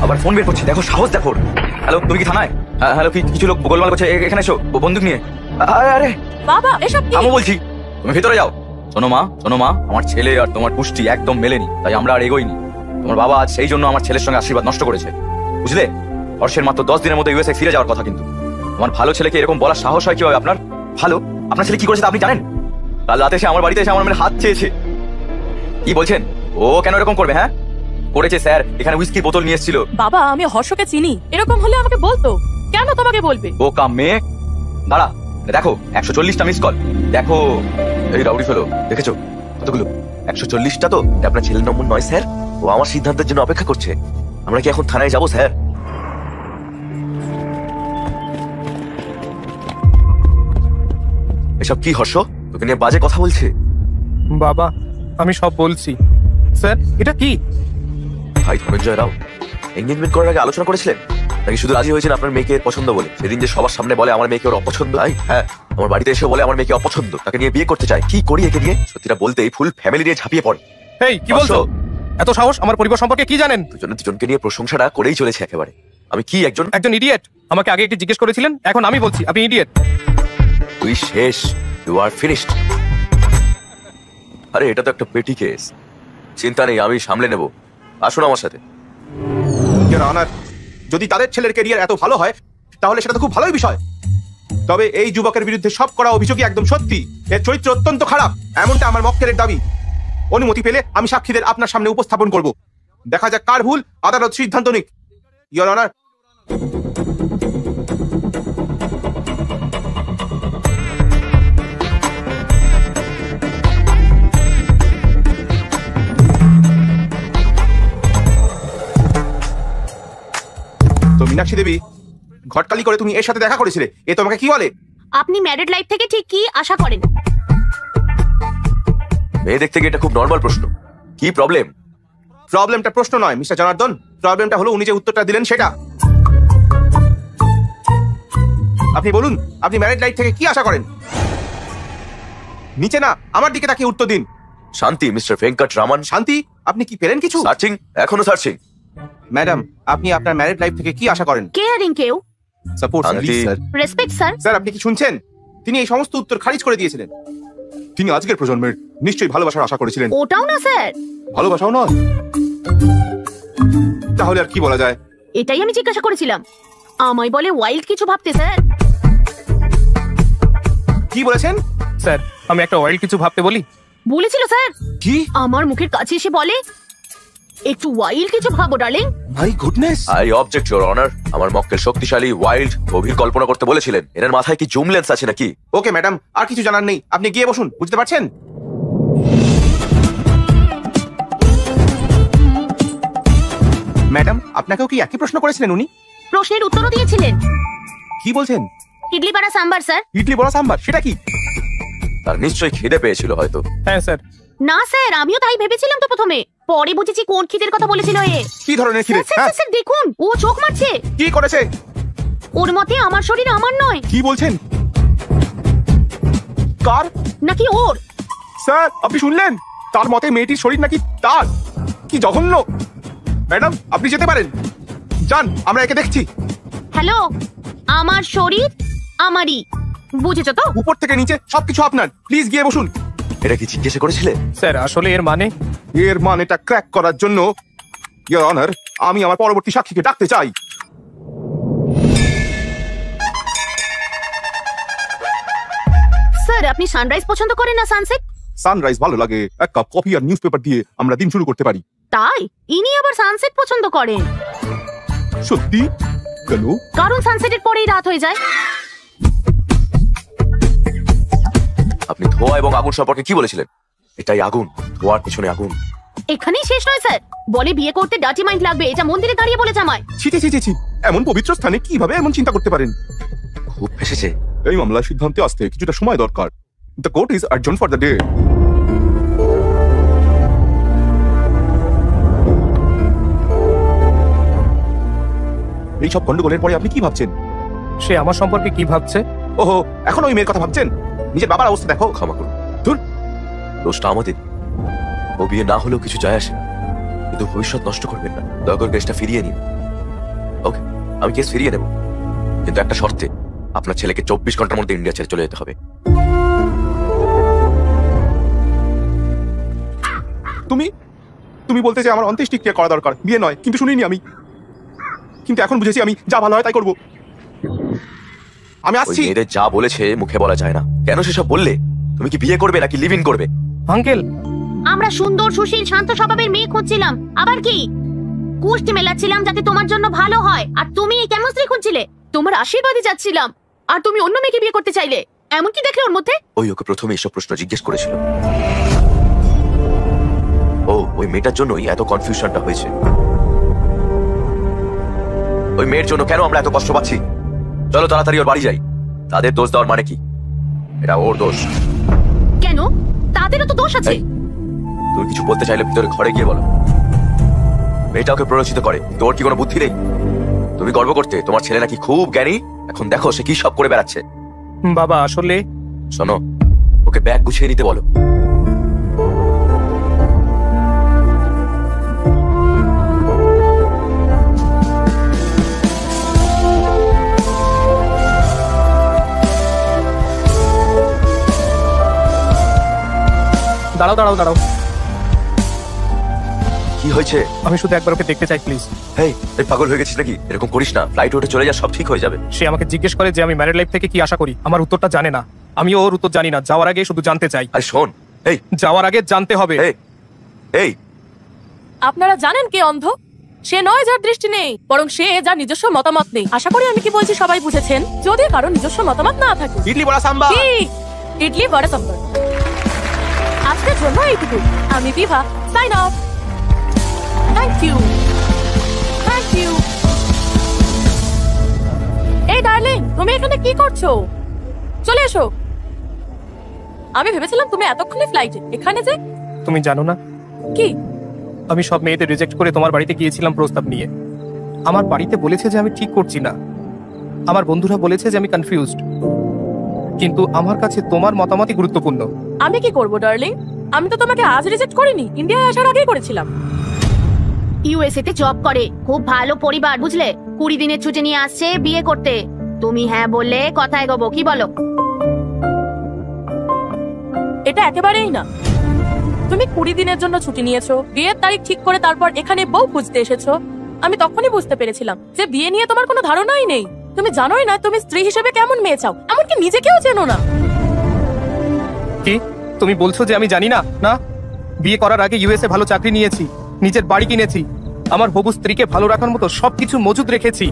আবার ফোন বের করছি, দেখো সাহস দেখো। হ্যালো, তুমি কি থানায়? হ্যাঁ, হ্যালো, কিছু লোক গোলমাল করছে, এখানে এসো বন্দুক নিয়ে। আরে আরে, বাবা এসব কি? থামো বলছি। তুমি ভেতরে যাও। শোনো মা, আমার ছেলে আর তোমার পুষ্টি একদম মেলেনি, তাই আমরা আর এগোইনি। তোমার বাবা আজ সেই জন্য আমার ছেলের সঙ্গে আশীর্বাদ নষ্ট করেছে, বুঝলে? হর্ষের মাত্র 10 দিনের মধ্যে ইউএসএ ফিরে যাওয়ার কথা, কিন্তু আমার ভালো ছেলেকে এরকম বলার সাহস হয় কিভাবে আপনার? ভালো, আপনার ছেলে কি করেছে তা আপনি জানেন? কাল রাতে এসে আমার বাড়িতে এসে আমার মেয়ের হাত চেয়েছে। কি বলছেন? ও কেন এরকম করবে? হ্যাঁ করেছে স্যার, এখানে উইস্কির বোতল নিয়ে এসেছিল। বাবা আমি হর্ষকে চিনি, এরকম হলে আমাকে বলতো, কেন তোমাকে বলবে? বোকা মেয়ে। দাঁড়া, দেখো 140টা মিস কল। দেখো এই রাউডি ফেলো, দেখেছো কতগুলো? 140টা তো। এটা আপনার ছেলের নম্বর নয় স্যার, ও আমার সিদ্ধান্তের জন্য অপেক্ষা করছে। আমরা কি এখন থানায় যাবো স্যার? এসব কি হর্ষ? তোকে নিয়ে বাজে কথা বলছে। বাবা আমি সব বলছি। স্যার এটা কি? ভাই ধনঞ্জয় রাও, এঙ্গেজমেন্ট করার আগে আলোচনা করেছিলেন নাকি শুধু রাজি হয়েছেন আপনার মেয়েকে পছন্দ বলে? সেদিন যে সবার সামনে বলে আমার মেয়েকে ওর অপছন্দ। হ্যাঁ, আমার বাড়িতে এসে বলে আমার মেয়েকে অপছন্দ, তাকে নিয়ে বিয়ে করতে চায়। কি করি একে নিয়ে? সত্যিটা বলতেই ফুল ফ্যামিলি নিয়ে ঝাঁপিয়ে পড়ে। এই কি বলছো? এত সাহস? আমার পরিবার সম্পর্কে কি জানেন? দুজনকে নিয়ে প্রশংসাটা করেই চলেছে একেবারে। আমি কি একজন ইডিয়েট? আমাকে আগে একটি জিজ্ঞেস করেছিলেন, এখন আমি বলছি আপনি ইডিয়েট। তুই শেষ, ইউ আর ফিনিশড। আরে এটা তো একটা পেটি কেস, চিন্তা নেই, আমি সামলে নেব। আসুন আমার সাথে। ইওর অনার, যদি তাদের ছেলের ক্যারিয়ার এত ভালো হয় তাহলে সেটা তো খুব ভালোই বিষয়। তবে এই যুবকের বিরুদ্ধে সব করা অভিযোগই একদম সত্যি। এর চরিত্র অত্যন্ত খারাপ, এমনটা আমার মক্কেলের দাবি। অনুমতি পেলে আমি সাক্ষীদের আপনার সামনে উপস্থাপন করব। দেখা যাক কার ভুল, আদালত সিদ্ধান্ত নিক। Your honour. তো মীনাক্ষী দেবী, ঘটকালি করে তুমি এর সাথে দেখা করেছিলে, এ তোমাকে কি বলে? আপনি ম্যারিড লাইফ থেকে ঠিক কি আশা করেন? মেয়ে দেখতে গিয়ে এটা খুব নর্মাল প্রশ্ন। কি প্রবলেম? প্রবলেমটা প্রশ্ন নয় মিস্টার জনার্দন, প্রবলেমটা হলো উনি যে উত্তরটা দিলেন সেটা। আপনি বলুন, আপনি ম্যারিড লাইফ থেকে কি আশা করেন? নিচে না, আমার দিকে তাকিয়ে উত্তর দিন। শান্তি, মিস্টার ভেঙ্কট রামান। শান্তি? আপনি কি পেলেন কিছু? সার্চিং, এখনো সার্চিং। ম্যাডাম, আপনি আপনার ম্যারিড লাইফ থেকে কি আশা করেন? কেয়ারিং কেউ, সাপোর্ট শান্তি। স্যার। Respect sir. স্যার আপনি কি শুনছেন? তিনি এই সমস্ত উত্তর খারিজ করে দিয়েছিলেন। তিনি আজকের প্রজন্মের নিশ্চয়ই ভালোবাসার আশা করেছিলেন। ওটাও না স্যার। ভালোবাসাও নয়? তাহলে আর কি বলা যায়? এটাই আমি জিজ্ঞাসা করেছিলাম। আমায় বলে ওয়াইল্ড কিছু ভাবতে স্যার। কি বলেছেন? স্যার আমি একটা ওয়াইল্ড কিছু ভাবতে বলি। বলেছিল স্যার, কি? আমার মুখের কাছে এসে বলে একটু ওয়াইল্ড কিছু ভাবো darling. My goodness. I object your honour. আমার মক্কেল শক্তিশালী, ওয়াইল্ড, গভীর কল্পনা করতে বলেছিলেন। এর মাথায় কি জুম লেন্স আছে নাকি? ওকে ম্যাডাম, আর কিছু জানার নেই, আপনি গিয়ে বসুন। বুঝতে পারছেন? ম্যাডাম, আপনাকেও কি একই প্রশ্ন করেছিলেন উনি? প্রশ্নের উত্তরও দিয়েছিলেন। কি বলছেন? ইডলি পাড়া সাম্বার স্যার। ইডলি বড়া সাম্বার, সেটা কি? তার নিশ্চয়ই খিদে পেয়েছিল হয়তো। হ্যাঁ স্যার। না স্যার, আমিও তাই ভেবেছিলাম তো প্রথমে, পরে বুঝেছি কোন খিদের কথা বলেছিল এ। কি ধরনের খিদে? স্যার, স্যার, স্যার, দেখুন ও চোখ মারছে। কি করেছে? ওর মতে আমার শরীর আমার নয়। কি বলছেন? কার? নাকি ওর। স্যার আপনি শুনলেন? তার মতে মেয়েটির শরীর নাকি তার। কি জঘন্য! ম্যাডাম আপনি যেতে পারেন, যান, আমরা একে দেখছি। হ্যালো, আমার শরীর আমারই, বুঝেছো তো? উপর থেকে নিচে সবকিছু আপনার। প্লিজ গিয়ে বসুন। এটা কি জিজ্ঞাসা করেছিলে? স্যার আসলে এর মানে, এর মানেটা ক্র্যাক করার জন্য ইওর অনার, আমি আমার পরবর্তী সাক্ষীকে ডাকতে চাই। স্যার আপনি সানরাইজ পছন্দ করেন না সানসেট? সানরাইজ ভালো লাগে, এক কাপ কফি আর নিউজপেপার দিয়ে আমরা দিন শুরু করতে পারি। তাই ইনি আবার সানসেট পছন্দ করেন? সত্যি? কেন? কারণ সানসেটের পরেই রাত হয়ে যায়। আপনি ধোঁয়া এবং আগুন সম্পর্কে কি বলেছিলেন? এটাই আগুন, ধোঁয়ার পিছনে আগুন। এখানেই শেষ নয় স্যার, বলে বিয়ে করতে ডার্টি মাইন্ড লাগবে, এটা মন্দিরে দাঁড়িয়ে বলে জামায়। ছি ছি ছি ছি, এমন পবিত্র স্থানে কিভাবে এমন চিন্তা করতে পারেন? খুব ফেসেছে। এই মামলার সিদ্ধান্তে আসতে কিছুটা সময় দরকার। The court is adjourn for the day. এই সব গন্ডগোলের পরে আপনি কি ভাবছেন? সে আমার সম্পর্কে কি ভাবছে? ওহো, এখন ওই মেয়ের কথা ভাবছেন? নিজের বাবার অবস্থা দেখো। ক্ষমা করুন, ধুর। দোষটা আমাদের। ও বিয়ে না হলেও কিছু যায় আসে না, কিন্তু ভবিষ্যৎ নষ্ট করবেন না। দয়া করে কেসটা ফিরিয়ে নিন। ওকে, আমি কেস ফিরিয়ে নেব, কিন্তু একটা শর্তে। আপনার ছেলেকে 24 ঘন্টার মধ্যে ইন্ডিয়া ছেড়ে চলে যেতে হবে। তুমি বলতে যে আমার অন্ত্যেষ্টিক্রিয়া করা দরকার, বিয়ে নয়। কিন্তু শুনিনি আমি, কিন্তু এখন বুঝেছি আমি যা ভালো হয় তাই করব। আমি ওই আসছি। মেয়েদের যা বলেছে মুখে বলা যায় না। কেন সেসব বললে? তুমি কি বিয়ে করবে নাকি লিভ ইন করবে? আঙ্কেল, আমরা সুন্দর সুশীল শান্ত স্বভাবের মেয়ে খুঁজছিলাম, আবার কি কুষ্টি মেলাচ্ছিলাম যাতে তোমার জন্য ভালো হয়, আর তুমি এই কেমন স্ত্রী খুঁজছিলে? তোমার আশীর্বাদে যাচ্ছিলাম, আর তুমি অন্য মেয়েকে বিয়ে করতে চাইলে। এমন কি দেখলে ওর মধ্যে? ওকে প্রথমে এসব প্রশ্ন জিজ্ঞেস করেছিল। ওই মেয়েটার জন্যই এত কনফিউশনটা হয়েছে। ওই মেয়ের জন্য কেন আমরা এত কষ্ট পাচ্ছি? চলো তাড়াতাড়ি ওর বাড়ি যাই। তাদের দোষ দেওয়ার মানে কি? এটা ওর দোষ। কেন? তাদেরও তো দোষ আছে। এই, তুমি কিছু বলতে চাইলে ভিতরে ঘরে গিয়ে বলো। মেয়েটা ওকে প্ররোচিত করে, তোর কি কোনো বুদ্ধি নেই? তুমি গর্ব করতে তোমার ছেলে নাকি খুব জ্ঞানী, এখন দেখো সে কি সব করে বেড়াচ্ছে। বাবা আসলে শোনো, ওকে ব্যাগ গুছিয়ে নিতে বলো। দাঁড়াও দাঁড়াও দাঁড়াও, কি হয়েছে? আমি শুধু একবার ওকে দেখতে চাই প্লিজ। এই পাগল হয়ে গেছিস নাকি? এরকম করিস না, ফ্লাইট উঠে চলে যা, সব ঠিক হয়ে যাবে। সে আমাকে জিজ্ঞেস করে যে আমি ম্যারিড লাইফ থেকে কি আশা করি। আমার উত্তরটা জানে না, আমিও ওর উত্তর জানি না। যাওয়ার আগে শুধু জানতে চাই। আরে শোন, এই যাওয়ার আগে জানতে হবে। এই এই আপনারা জানেন কে অন্ধ? সে নয় যার দৃষ্টি নেই, বরং সে যার নিজস্ব মতামত নেই। আশা করি আমি কি বলছি সবাই বুঝেছেন। যদি কারো নিজস্ব মতামত না থাকে, ইডলি বড়া সাম্বার। কি ইডলি বড়া সাম্বার। আজকের জন্য এইটুকু। আমি Bibha, sign off. Thank you, thank you. এই ডার্লিং, তুমি এখানে কি করছো? চলে এসো। আমি ভেবেছিলাম তুমি এতক্ষণে ফ্লাইটে, এখানে যে। তুমি জানো না, কি? আমি সব মেয়েদের রিজেক্ট করে তোমার বাড়িতে গিয়েছিলাম প্রস্তাব নিয়ে। আমার বাড়িতে বলেছে যে আমি ঠিক করছি না, আমার বন্ধুরা বলেছে যে আমি কনফিউজড, কিন্তু আমার কাছে তোমার মতামতই গুরুত্বপূর্ণ। আমি কি করব ডার্লিং? আমি তো তোমাকে আজ রিজেক্ট করিনি, ইন্ডিয়ায় আসার আগেই করেছিলাম। ইউএসএ তে জব করে, খুব ভালো পরিবার, বুঝলে? 20 দিনের ছুটি নিয়ে আসছে বিয়ে করতে। তুমি হ্যাঁ বললে কথা এগোবো, কি বলো? এটা একেবারেই না। তুমি 20 দিনের জন্য ছুটি নিয়েছো, বিয়ের তারিখ ঠিক করে তারপর এখানে বউ খুঁজতে এসেছো। আমি তখনই বুঝতে পেরেছিলাম যে বিয়ে নিয়ে তোমার কোনো ধারণাই নেই। তুমি জানোই না তুমি স্ত্রী হিসেবে কেমন মেয়ে চাও, এমনকি নিজেকেও চেনো না। কি তুমি বলছো যে আমি জানি না? না, বিয়ে করার আগে ইউএসএ ভালো চাকরি নিয়েছি, নিজের বাড়ি কিনেছি, আমার হবু স্ত্রীকে ভালো রাখার মতো সবকিছু মজুদ রেখেছি।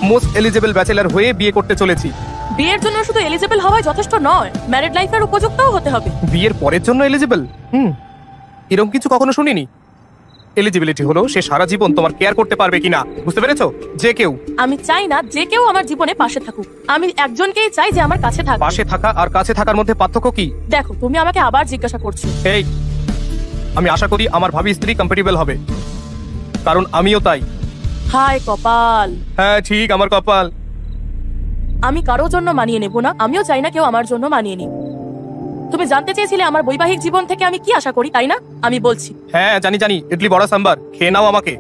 মোস্ট এলিজিবল ব্যাচেলর হয়ে বিয়ে করতে চলেছি। বিয়ের জন্য শুধু এলিজিবল হওয়াই যথেষ্ট নয়, ম্যারিড লাইফের উপযুক্তও হতে হবে। বিয়ের পরের জন্য এলিজিবল? এরকম কিছু কখনো শুনিনি। এলিজিবিলিটি হলো সে সারা জীবন তোমার কেয়ার করতে পারবে কিনা, বুঝতে পেরেছো? যে কেউ। আমি চাই না যে কেউ আমার জীবনে পাশে থাকুক, আমি একজনকেই চাই যে আমার কাছে থাকুক। পাশে থাকা আর কাছে থাকার মধ্যে পার্থক্য কি? দেখো, তুমি আমাকে আবার জিজ্ঞাসা করছো। এই, আমি আশা করি আমার ভাবি স্ত্রী কম্পেটেবল হবে, কারণ আমিও তাই। হায় কপাল। হ্যাঁ ঠিক, আমার কপাল। আমি কারোর জন্য মানিয়ে নেব না, আমিও চাই না কেউ আমার জন্য মানিয়ে নিক। তুমি জানতে চেয়েছিলে আমার বৈবাহিক জীবন থেকে আমি কি আশা করি, তাই না? আমি বলছি। হ্যাঁ জানি জানি, ইডলি বড়া সাম্বার, খেয়ে নাও আমাকে।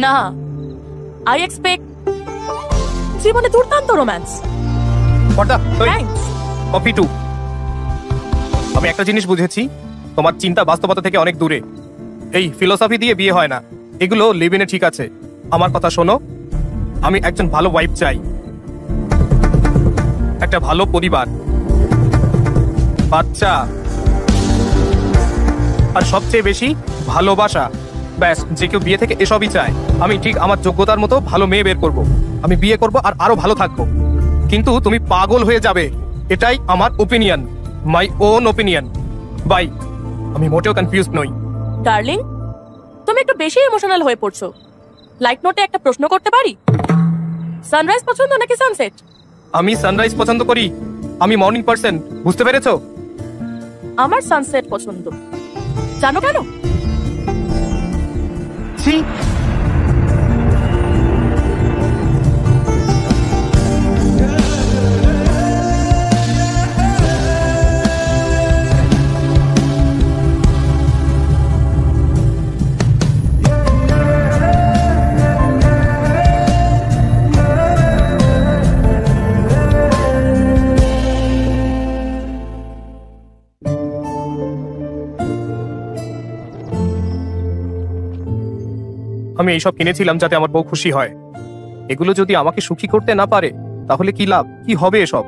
না, আই এক্সপেক্ট জীবনে দুর্দান্ত রোম্যান্স। থ্যাঙ্কস। Coffee two. আমি একটা জিনিস বুঝেছি, তোমার চিন্তা বাস্তবতা থেকে অনেক দূরে। এই ফিলোসফি দিয়ে বিয়ে হয় না, এগুলো লিভ ইনে ঠিক আছে। আমার কথা শোনো, আমি একজন ভালো ওয়াইফ চাই, একটা ভালো পরিবার, বাচ্চা, আর সবচেয়ে বেশি ভালোবাসা। ব্যাস, যে কেউ বিয়ে থেকে এসবই চায়। আমি ঠিক আমার যোগ্যতার মতো ভালো মেয়ে বের করব, আমি বিয়ে করব আর আরো ভালো থাকবো। কিন্তু তুমি পাগল হয়ে যাবে, এটাই আমার opinion, my own opinion. Bye. আমি মোটেও কনফিউজড নই। ডার্লিং, তুমি একটু বেশি ইমোশনাল হয়ে পড়ছো। লাইক নোটে একটা প্রশ্ন করতে পারি? সানরাইজ পছন্দ নাকি সানসেট? আমি সানরাইজ পছন্দ করি, আমি মর্নিং পার্সন, বুঝতে পেরেছো? আমার সানসেট পছন্দ। জানো কেন? ছি, আমি এইসব কিনেছিলাম যাতে আমার বউ খুশি হয়। এগুলো যদি আমাকে সুখী করতে না পারে তাহলে কি লাভ, কি হবে এসব?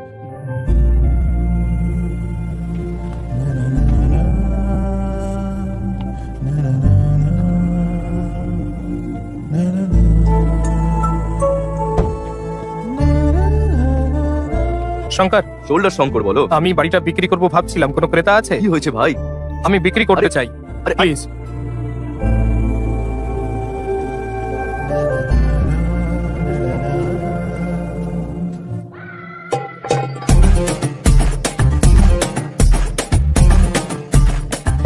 শঙ্কর, শোল্ডার শঙ্কর বলো। আমি বাড়িটা বিক্রি করব ভাবছিলাম, কোনো ক্রেতা আছে? কি হয়েছে ভাই? আমি বিক্রি করতে আরে, চাই, আরে, প্লিজ।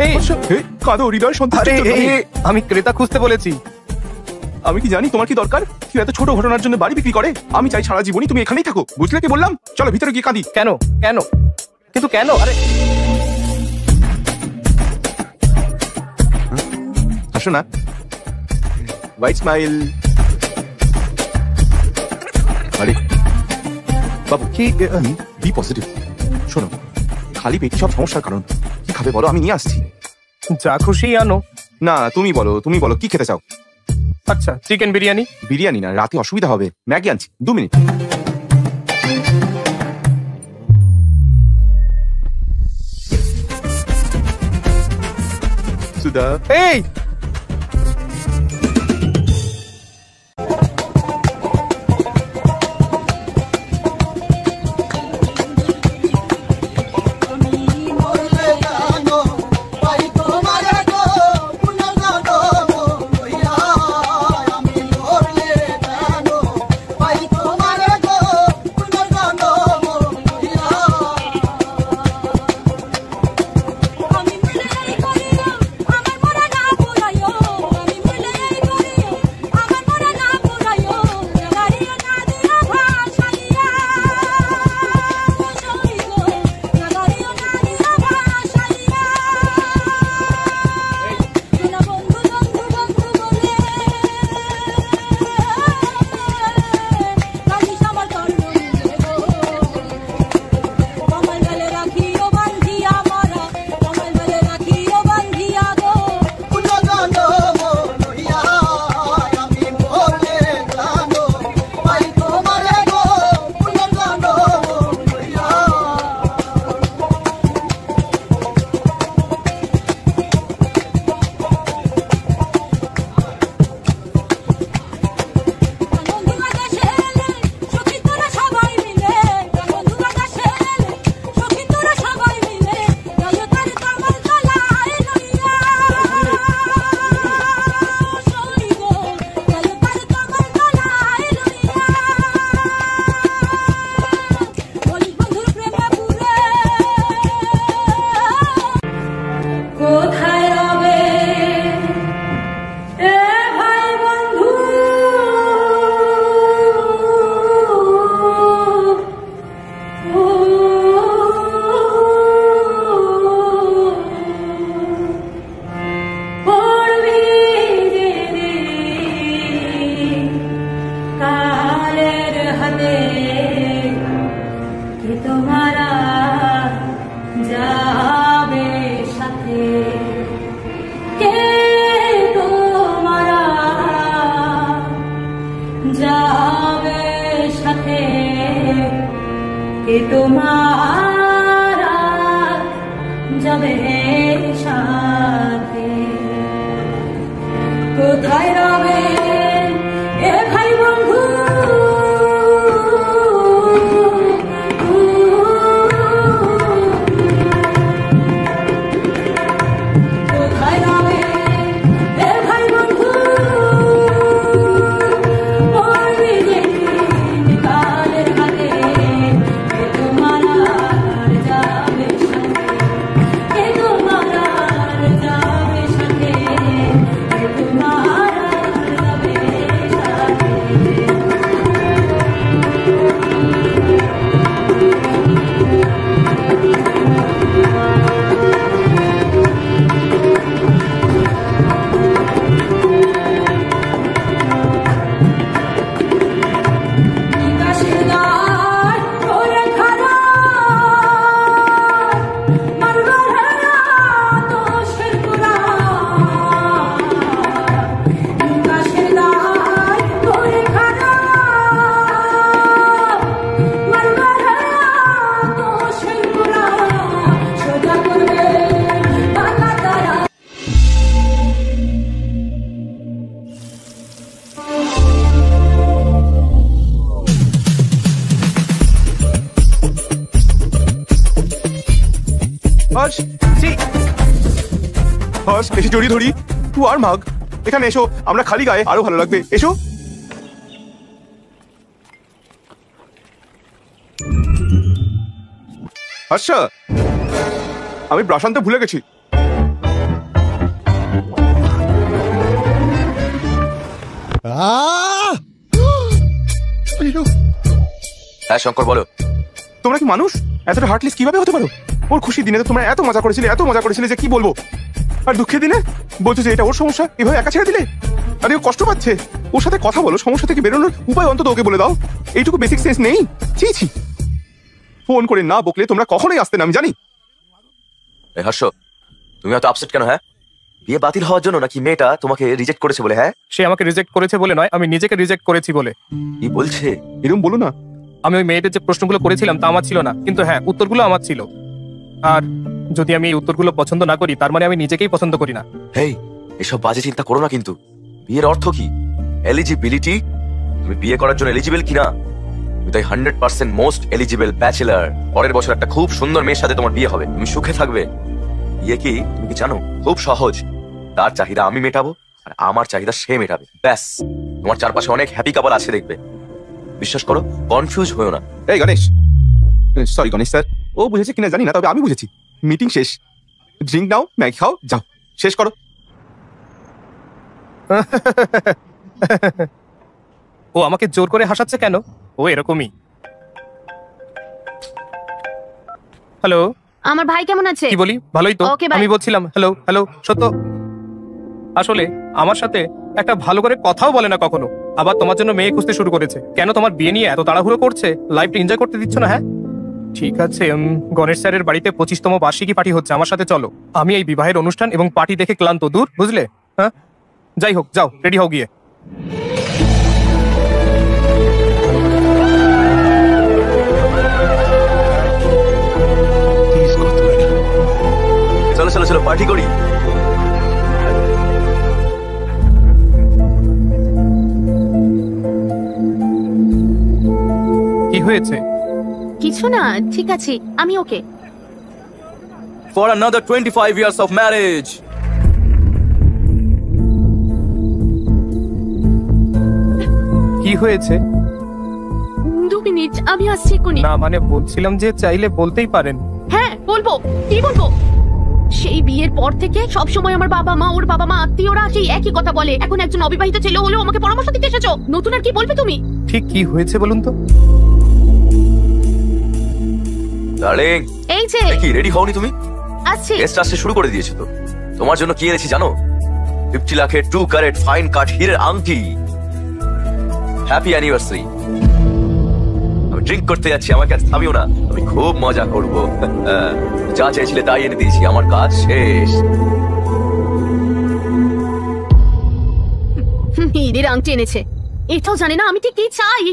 এই, কাঁদো হৃদয় সন্তুষ্ট। আরে, আমি ক্রেতা খুঁজতে বলেছি। আমি কি জানি তোমার কি দরকার? কেউ এত ছোট ঘটনার জন্য বাড়ি বিক্রি করে? আমি চাই সারা জীবনই তুমি এখানেই থাকো, বুঝলে কি বললাম? চলো ভিতরে গিয়ে কাঁদি। কেন কেন কিন্তু কেন? আরে হাসো না, হোয়াইট স্মাইল। আরে বাবু, কি বি পজিটিভ। শোনো, খালি পেটে সব সমস্যার কারণ। কি খাবে বলো, আমি নিয়ে আসছি। যা খুশি আনো। না, তুমি বলো কি খেতে চাও? আচ্ছা, চিকেন বিরিয়ানি। বিরিয়ানি না, রাতে অসুবিধা হবে। ম্যাগি আনছি, 2 মিনিট। সুধা, এই, কোথায় রবে এ ভাই বন্ধু? কোথায় রবে এ ভাই বন্ধু? পড়বি যেদিন কালের হাতে, এ তোমার আর যাবে সাথে, এ তোমার আর তোমাকে জড়িয়ে ধরি। তুই আর মাগ, এখানে এসো, আমরা খালি গায়ে আরো ভালো লাগবে, এসো। আচ্ছা, আমি ব্রাশ আনতে ভুলে গেছি। হ্যাঁ শঙ্কর বলো। তোমরা কি মানুষ? এতটা হার্টলেস কিভাবে হতে পারো? ওর খুশি দিনে তো তোমরা এত মজা করেছিলে যে কি বলবো। আর দুঃখের দিনে বলছো যে এটা ওর সমস্যা, এভাবে একা ছেড়ে দিলে। আরে ও কষ্ট পাচ্ছে, ওর সাথে কথা বলো, সমস্যা থেকে বেরোনোর উপায় অন্তত ওকে বলে দাও। এইটুকু বেসিক সেন্স নেই? ছি ছি, ফোন করে না বকলে তোমরা কখনোই আসতে না, আমি জানি। এই হর্ষ, তুমি এত আপসেট কেন? হ্যাঁ, বিয়ে বাতিল হওয়ার জন্য নাকি মেয়েটা তোমাকে রিজেক্ট করেছে বলে? হ্যাঁ, সে আমাকে রিজেক্ট করেছে বলে নয়, আমি নিজেকে রিজেক্ট করেছি বলে। কি বলছে? এরকম বলো না। আমি ওই মেয়েদের যে প্রশ্নগুলো করেছিলাম তা আমার ছিল না, কিন্তু হ্যাঁ উত্তরগুলো আমার ছিল। আর যদি আমি এই উত্তরগুলো পছন্দ না করি তার মানে আমি নিজেকেই পছন্দ করি না। হেই, এসব বাজে চিন্তা করো না কিন্তু। বিয়ের অর্থ কি? এলিজিবিলিটি। তুমি বিয়ে করার জন্য এলিজিবল কিনা? তুমি তাই 100% মোস্ট এলিজিবল ব্যাচেলার। পরের বছর একটা খুব সুন্দর মেয়ের সাথে তোমার বিয়ে হবে, তুমি সুখে থাকবে। বিয়ে কি তুমি কি জানো? খুব সহজ। তার চাহিদা আমি মেটাবো আর আমার চাহিদা সে মেটাবে, ব্যাস। তোমার চারপাশে অনেক হ্যাপি কাপল আছে দেখবে। বিশ্বাস করো, কনফিউজ হয়েও না। এই গণেশ, সরি গণেশ স্যার, ও বুঝেছে কিনা জানি না, তবে আমি বুঝেছি। মিটিং শেষ, ড্রিঙ্ক নাও, ম্যাগি খাও, যাও, শেষ করো। ও আমাকে জোর করে হাসাচ্ছে কেন? ও এরকমই। হ্যালো, আমার ভাই কেমন আছে? কি বলি? ভালোই তো। Okay, bye. আমি বলছিলাম হ্যালো হ্যালো। সত্য, আসলে আমার সাথে একটা ভালো করে কথাও বলে না কখনো। আবার তোমার জন্য মেয়ে খুঁজতে শুরু করেছে। কেন তোমার বিয়ে নিয়ে এত তাড়াহুড়ো করছে? লাইফটা এনজয় করতে দিচ্ছ না? হ্যাঁ ঠিক আছে, গণেশ স্যারের বাড়িতে 25তম বার্ষিকী পার্টি হচ্ছে, আমার সাথে চলো। আমি এই বিবাহের অনুষ্ঠান এবং পার্টি দেখে ক্লান্ত, দূর, বুঝলে? হ্যাঁ, যাই হোক, যাও রেডি হও গিয়ে। চলো চলো চলো, পার্টি করি। কি হয়েছে? কিছু না, ঠিক আছে, আমি ওকে। For another 25 years of marriage. কি হয়েছে? 2 মিনিট, আমি আসছি এক্ষুনি। না মানে বলছিলাম যে চাইলে বলতেই পারেন। হ্যাঁ বলবো, কি বলবো? সেই বিয়ের পর থেকে সব সময় আমার বাবা মা, ওর বাবা মা, আত্মীয়রা সেই একই কথা বলে। এখন একজন অবিবাহিত ছেলে হলেও আমাকে পরামর্শ দিতে এসেছো। নতুন আর কি বলবে তুমি? ঠিক কি হয়েছে বলুন তো? ডার্লিং, এই যে কি রেডি হওনি তুমি? আসছি। গেস্ট আসতে শুরু করে দিয়েছো তো। তোমার জন্য কি এনেছি জানো? 50 লাখের 2 ক্যারেট ফাইন কাট হীরের আংটি। Happy anniversary. আমি ড্রিঙ্ক করতে যাচ্ছি, আমার কাছে থামিও না, আমি খুব মজা করব। যা চেয়েছিলে তাই এনে দিয়েছি, আমার কাজ শেষ। হীরের আংটি এনেছে, এটাও জানে না আমি ঠিক কি চাই।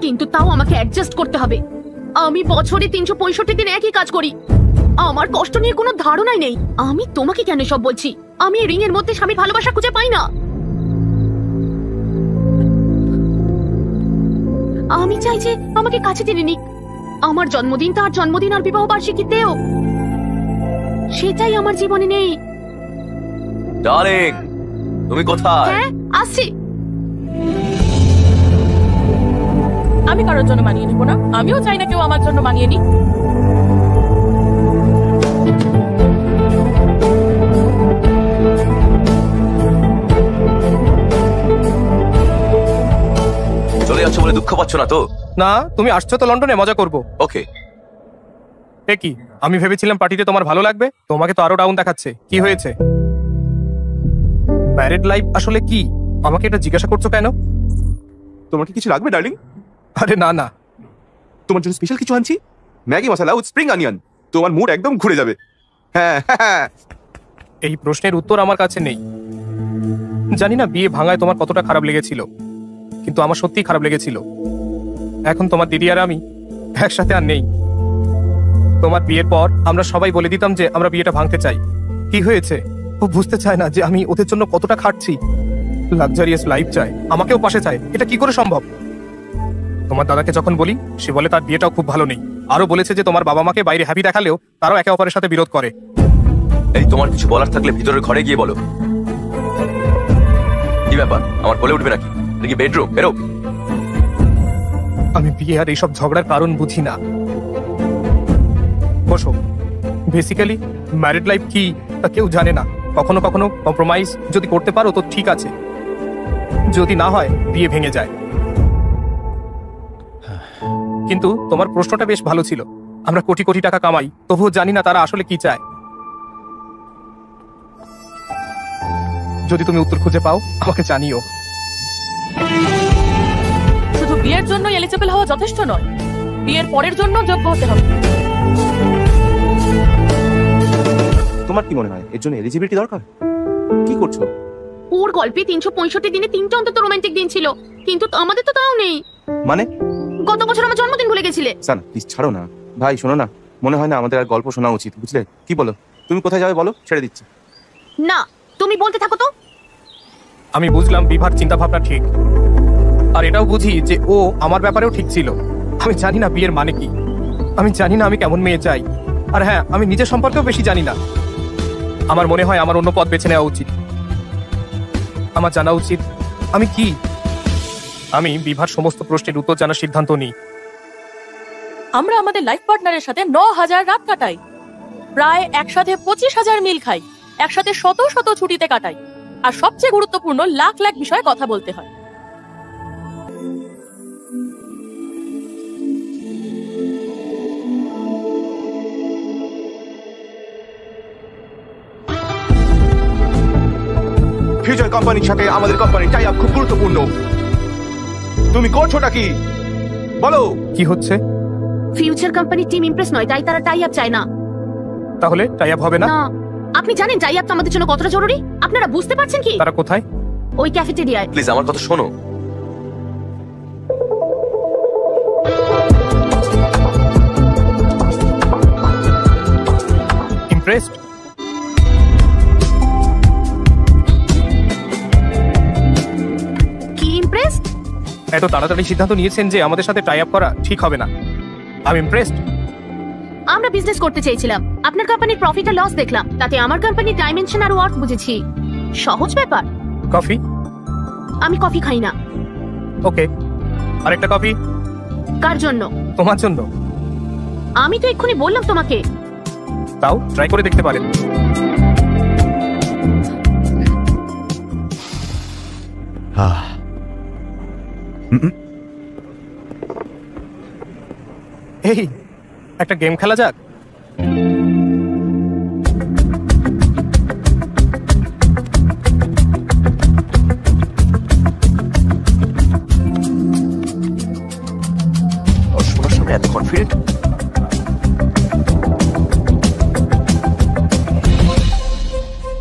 কিন্তু তাও আমাকে অ্যাডজাস্ট করতে হবে। আমি বছরে 365 দিন একই কাজ করি, আমার কষ্ট নিয়ে কোনো ধারণাই নেই। আমি তোমাকে কেন সব বলছি? আমি এই রিং এর মধ্যে স্বামীর ভালোবাসা খুঁজে পাই না। আমি চাই যে আমাকে কাছে টেনে নিক, আমার জন্মদিন, তার জন্মদিন আর বিবাহ বার্ষিকীতেও। সেটাই আমার জীবনে নেই। ডার্লিং, তুমি কোথায়? হ্যাঁ আসছি। আমি কারোর জন্য মানিয়ে নিব না, আমিও চাই না কেউ আমার জন্য মানিয়ে নিক। চলে যাচ্ছ বলে দুঃখ পাচ্ছ না তো? না, তুমি আসছো তো লন্ডনে, মজা করব। ওকে। এ কি, আমি ভেবেছিলাম পার্টিতে তোমার ভালো লাগবে, তোমাকে তো আরো ডাউন দেখাচ্ছে। কি হয়েছে? ম্যারিড লাইফ আসলে কি? আমাকে এটা জিজ্ঞাসা করছো কেন? তোমার কি কিছু লাগবে ডার্লিং? আরে না না, তোমার জন্য স্পেশাল কিছু আনছি, Maggi masala with spring onion. তোমার মুড একদম ঘুরে যাবে। হ্যাঁ হ্যাঁ, এই প্রশ্নের উত্তর আমার কাছে নেই। জানি না বিয়ে ভাঙায় তোমার কতটা খারাপ লেগেছিল, কিন্তু আমার সত্যিই খারাপ লেগেছিল। এখন তোমার দিদি আর আমি একসাথে আর নেই। তোমার বিয়ের পর আমরা সবাই বলে দিতাম যে আমরা বিয়েটা ভাঙতে চাই। কি হয়েছে? ও বুঝতে চায় না যে আমি ওদের জন্য কতটা খাটছি। লাক্সারিয়াস লাইফ চায়, আমাকেও পাশে চায়। এটা কি করে সম্ভব? তোমার দাদাকে যখন বলি, সে বলে তার বিয়েটাও খুব ভালো নেই। আরো বলেছে যে তোমার বাবা মাকে বাইরে হ্যাপি দেখালেও তারাও একে অপরের সাথে বিরোধ করে। এই তোমার কিছু বলার থাকলে ভিতরের ঘরে গিয়ে বলো। কি ব্যাপার, আমার বলে উঠবে নাকি? এটা কি বেডরুম? বেরো। আমি বিয়ে আর এইসব ঝগড়ার কারণ বুঝি না। বসো। বেসিক্যালি ম্যারিড লাইফ কি তা কেউ জানে না। কখনো কখনো কম্প্রোমাইজ যদি করতে পারো তো ঠিক আছে, যদি না হয় বিয়ে ভেঙে যায়। কিন্তু তোমার প্রশ্নটা বেশ ভালো ছিল। আমরা কোটি কোটি টাকা কামাই, তবুও জানি না তারা আসলে কি চায়। যদি তুমি উত্তর খুঁজে পাও আমাকে জানিও। শুধু বিয়ের জন্য এলিজিবল হওয়া যথেষ্ট নয়, বিয়ের পরের জন্য যোগ্য হতে হবে। তোমার কি মনে হয় এর জন্য এলিজিবিলিটি দরকার? কি করছো? ওর গল্পে 365 দিনে 3টা অন্তত রোমান্টিক দিন ছিল, কিন্তু আমাদের তো তাও নেই। মানে গত বছর আমার জন্মদিন ভুলে গেছিলে। সানা প্লিজ ছাড়ো না। ভাই শোনো না, মনে হয় না আমাদের আর গল্প শোনা উচিত, বুঝলে? কি বলো? তুমি কোথায় যাবে বলো, ছেড়ে দিচ্ছি। না, তুমি বলতে থাকো তো। আমি বুঝলাম বিভার চিন্তা ভাবনা ঠিক, আর এটাও বুঝি যে ও আমার ব্যাপারেও ঠিক ছিল। আমি জানি না বিয়ের মানে কি, আমি জানি না আমি কেমন মেয়ে চাই, আর হ্যাঁ আমি নিজের সম্পর্কেও বেশি জানি না। আমার মনে হয় আমার অন্য পথ বেছে নেওয়া উচিত। আমার জানা উচিত আমি কি। আমি বিভার সমস্ত প্রশ্নের উত্তর জানার সিদ্ধান্ত নিই। আমরা আমাদের লাইফ পার্টনারের সাথে 9000 রাত কাটাই, প্রায় একসাথে 25,000 মিল খাই, একসাথে শত শত ছুটিতে কাটাই, আর সবচেয়ে গুরুত্বপূর্ণ লাখ লাখ বিষয়ে কথা বলতে হয়। ফিউচার কোম্পানির সাথে আমাদের কোম্পানির টাই আপ খুব গুরুত্বপূর্ণ। তুমি করছোটা কি বলো? কি হচ্ছে? ফিউচার কোম্পানি টিম ইমপ্রেস নয়, তাই তারা টাই আপ চায় না। তাহলে টাই আপ হবে না? না, আপনি জানেন টাই আপ আমাদের জন্য কতটা জরুরি? আপনারা বুঝতে পারছেন কি? তারা কোথায়? ওই ক্যাফেটেরিয়ায়। প্লিজ আমার কথা শোনো। ইমপ্রেসড? কি ইমপ্রেসড? এত তাড়াতাড়ি সিদ্ধান্ত নিয়েছেন যে আমাদের সাথে টাই আপ করা ঠিক হবে না। আমি ইমপ্রেসড। আমরা বিজনেস করতে চেয়েছিলাম, আপনার কোম্পানির প্রফিট আর লস দেখলাম, তাতে আমার কোম্পানির ডাইমেনশন আর ওয়ার্থ বুঝেছি। সহজ ব্যাপার। কফি? আমি কফি খাই না। ওকে, আরেকটা কফি। কার জন্য? তোমার জন্য। আমি তো এক্ষুনি বললাম তোমাকে। তাও ট্রাই করে দেখতে পারেন। এই একটা গেম খেলা যাক। শোনার সামনে এত কনফিডেন্ট।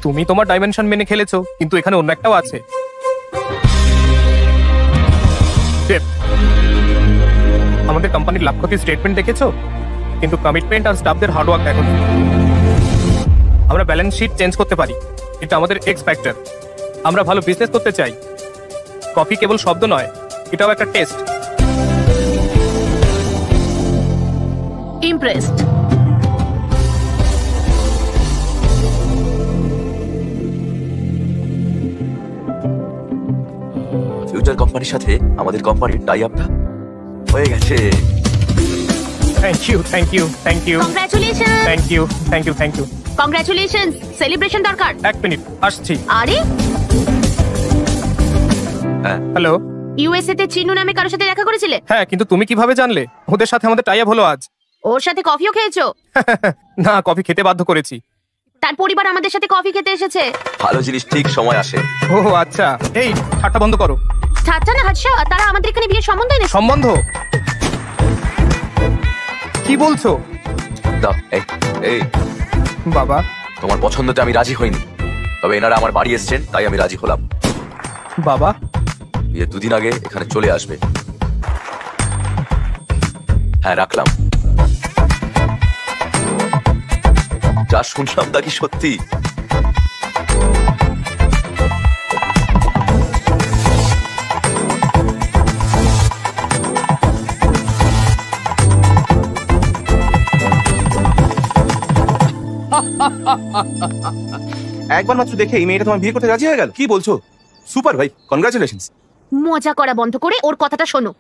তুমি তোমার ডাইমেনশন মেনে খেলেছো, কিন্তু এখানে অন্য একটাও আছে। Depth। আমাদের কোম্পানির লাভ ক্ষতির স্টেটমেন্ট দেখেছো, কিন্তু কমিটমেন্ট আর স্টাফদের হার্ডওয়ার্ক দেখোনি। আমরা ব্যালেন্স শিট চেঞ্জ করতে পারি, এটা আমাদের এক্স ফ্যাক্টর। আমরা ভালো বিজনেস করতে চাই। কফি কেবল শব্দ নয়, এটাও একটা টেস্ট। ইমপ্রেসড। ফিউচার কোম্পানির সাথে আমাদের কোম্পানির টাই আপটা হয়ে গেছে। Thank you, thank you, thank you, congratulation. Thank you, thank you, thank you. Congratulation. Celebration দরকার। এক মিনিট, আসছি। আরে হ্যাঁ, হ্যালো। ইউএসএ তে চিনু নামে কারোর সাথে দেখা করেছিলে? হ্যাঁ, কিন্তু তুমি কিভাবে জানলে? ওদের সাথে আমাদের টাই আপ হলো আজ। ওর সাথে কফিও খেয়েছো? না, কফি খেতে বাধ্য করেছি। তার পরিবার আমাদের সাথে কফি খেতে এসেছে। ভালো জিনিস ঠিক সময় আসে। ও আচ্ছা, এই ঠাট্টা বন্ধ করো। ঠাট্টা না হাস্য, তারা আমাদের এখানে বিয়ের সম্বন্ধ এনেছে। সম্বন্ধ? কি বলছো? দাও, এই এই বাবা। তোমার পছন্দতে আমি রাজি হইনি, তবে এনারা আমার বাড়ি এসছেন তাই আমি রাজি হলাম। বাবা, বিয়ে 2 দিন আগে এখানে চলে আসবে। হ্যাঁ, রাখলাম। যা শুনলাম তা কি সত্যি? একবার মাত্র দেখে এই মেয়েটা তোমার বিয়ে করতে রাজি হয়ে গেল, কি বলছো? সুপার ভাই, কনগ্রাচুলেশনস। মজা করা বন্ধ করে ওর কথাটা শোনো।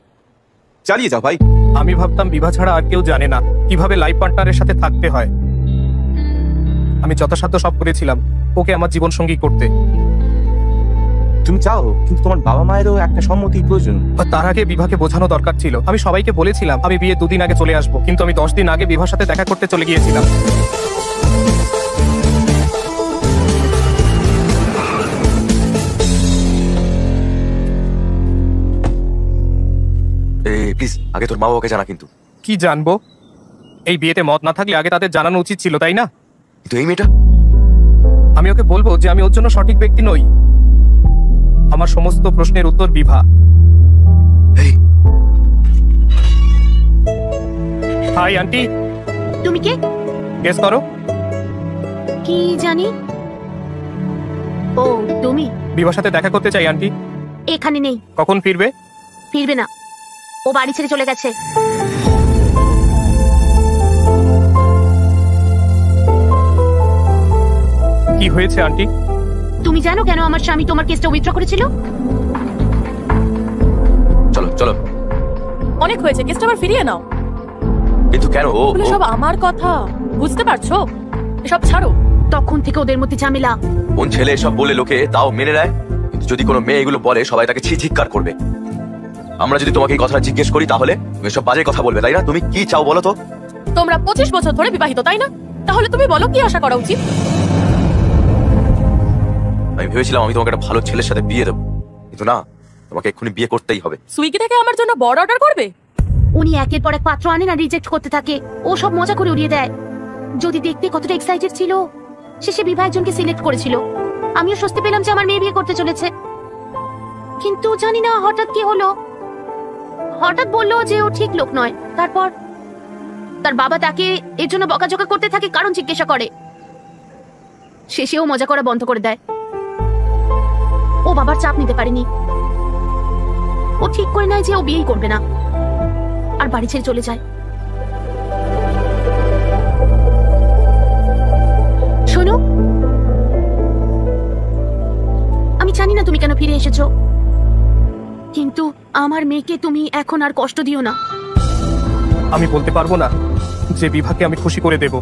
চালিয়ে যাও ভাই। আমি ভাবতাম বিভা ছাড়া আর কেউ জানে না কিভাবে লাইফ পার্টনারের সাথে থাকতে হয়। আমি যথাসাধ্য সব করেছিলাম ওকে আমার জীবন সঙ্গী করতে। তুমি চাও, কিন্তু তোমার বাবা মায়েরও একটা সম্মতি প্রয়োজন। আর তার আগে বিভাকে বোঝানো দরকার ছিল। আমি সবাইকে বলেছিলাম আমি বিয়ে 2 দিন আগে চলে আসবো, কিন্তু আমি 10 দিন আগে বিভার সাথে দেখা করতে চলে গিয়েছিলাম। প্লিজ আগে তোর মা বাবাকে জানা। কিন্তু কি জানবো? এই বিয়েতে মত না থাকলে আগে তাদের জানানো উচিত ছিল, তাই না? কিন্তু এই মেয়েটা, আমি ওকে বলবো যে আমি ওর জন্য সঠিক ব্যক্তি নই। আমার সমস্ত প্রশ্নের উত্তর বিভা। এই হাই আন্টি। তুমি কে? গেস করো। কি জানি। ও তুমি? বিভার সাথে দেখা করতে চাই আন্টি। এখানে নেই। কখন ফিরবে? ফিরবে না, ও বাড়ি ছেড়ে চলে গেছে। কি হয়েছে আন্টি? তুমি জানো কেন আমার স্বামী তোমার কেসটা উইথড্র করেছিল? চলো চলো। অনেক হয়েছে, কেসটা আবার ফিরিয়ে নাও। কিন্তু কেন? ও এগুলো সব আমার কথা, বুঝতে পারছো? এসব ছাড়ো। তখন থেকে ওদের মধ্যে ঝামেলা। কোন ছেলে এসব বলে লোকে তাও মেনে নেয়, কিন্তু যদি কোনো মেয়ে এগুলো বলে সবাই তাকে ছিচিৎকার করবে। আমরা যদি তোমাকে এই কথাটা জিজ্ঞেস করি তাহলে তুমি এসব বাজে কথা বলবে, তাই না? তুমি কি চাও বলো তো? তোমরা 25 বছর ধরে বিবাহিত, তাই না? তাহলে তুমি বলো কি আশা করা উচিত? আমি ভেবেছিলাম আমি তোমাকে একটা ভালো ছেলের সাথে বিয়ে দেবো, কিন্তু না, তোমাকে এক্ষুনি বিয়ে করতেই হবে। সুইগি থেকে আমার জন্য বড় অর্ডার করবে? উনি একের পর এক পাত্র আনে না, রিজেক্ট করতে থাকে। ও সব মজা করে উড়িয়ে দেয়। যদি দেখতে কতটা এক্সাইটেড ছিল, শেষে বিবাহ একজনকে সিলেক্ট করেছিল। আমিও স্বস্তি পেলাম যে আমার মেয়ে বিয়ে করতে চলেছে। কিন্তু জানি না হঠাৎ কি হলো, হঠাৎ বললো যে ও ঠিক লোক নয়। তারপর তার বাবা তাকে এর জন্য বকাঝকা করতে থাকে, কারণ জিজ্ঞাসা করে। শেষেও মজা করা বন্ধ করে দেয়। ও বাবার চাপ নিতে পারেনি। ও ঠিক করে নেয় যে ও বিয়েই করবে না, আর বাড়ি ছেড়ে চলে যায়। শোনো, আমি জানি না তুমি কেন ফিরে এসেছো, কিন্তু আমার মেয়েকে তুমি এখন আর কষ্ট দিও না। আমি বলতে পারবো না যে বিভাকে আমি খুশি করে দেব,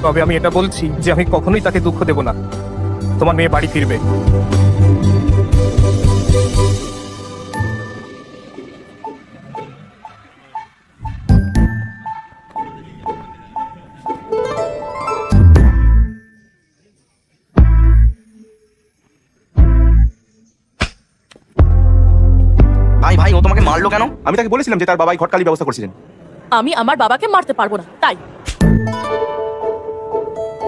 তবে আমি এটা বলছি যে আমি কখনোই তাকে দুঃখ দেব না। তোমার মেয়ে বাড়ি ফিরবে। ভাই ভাই, ও তোমাকে মারলো কেন? আমি তাকে বলেছিলাম যে তার বাবাই ঘটকালির ব্যবস্থা করেছিলেন। আমি আমার বাবাকে মারতে পারবো না, তাই।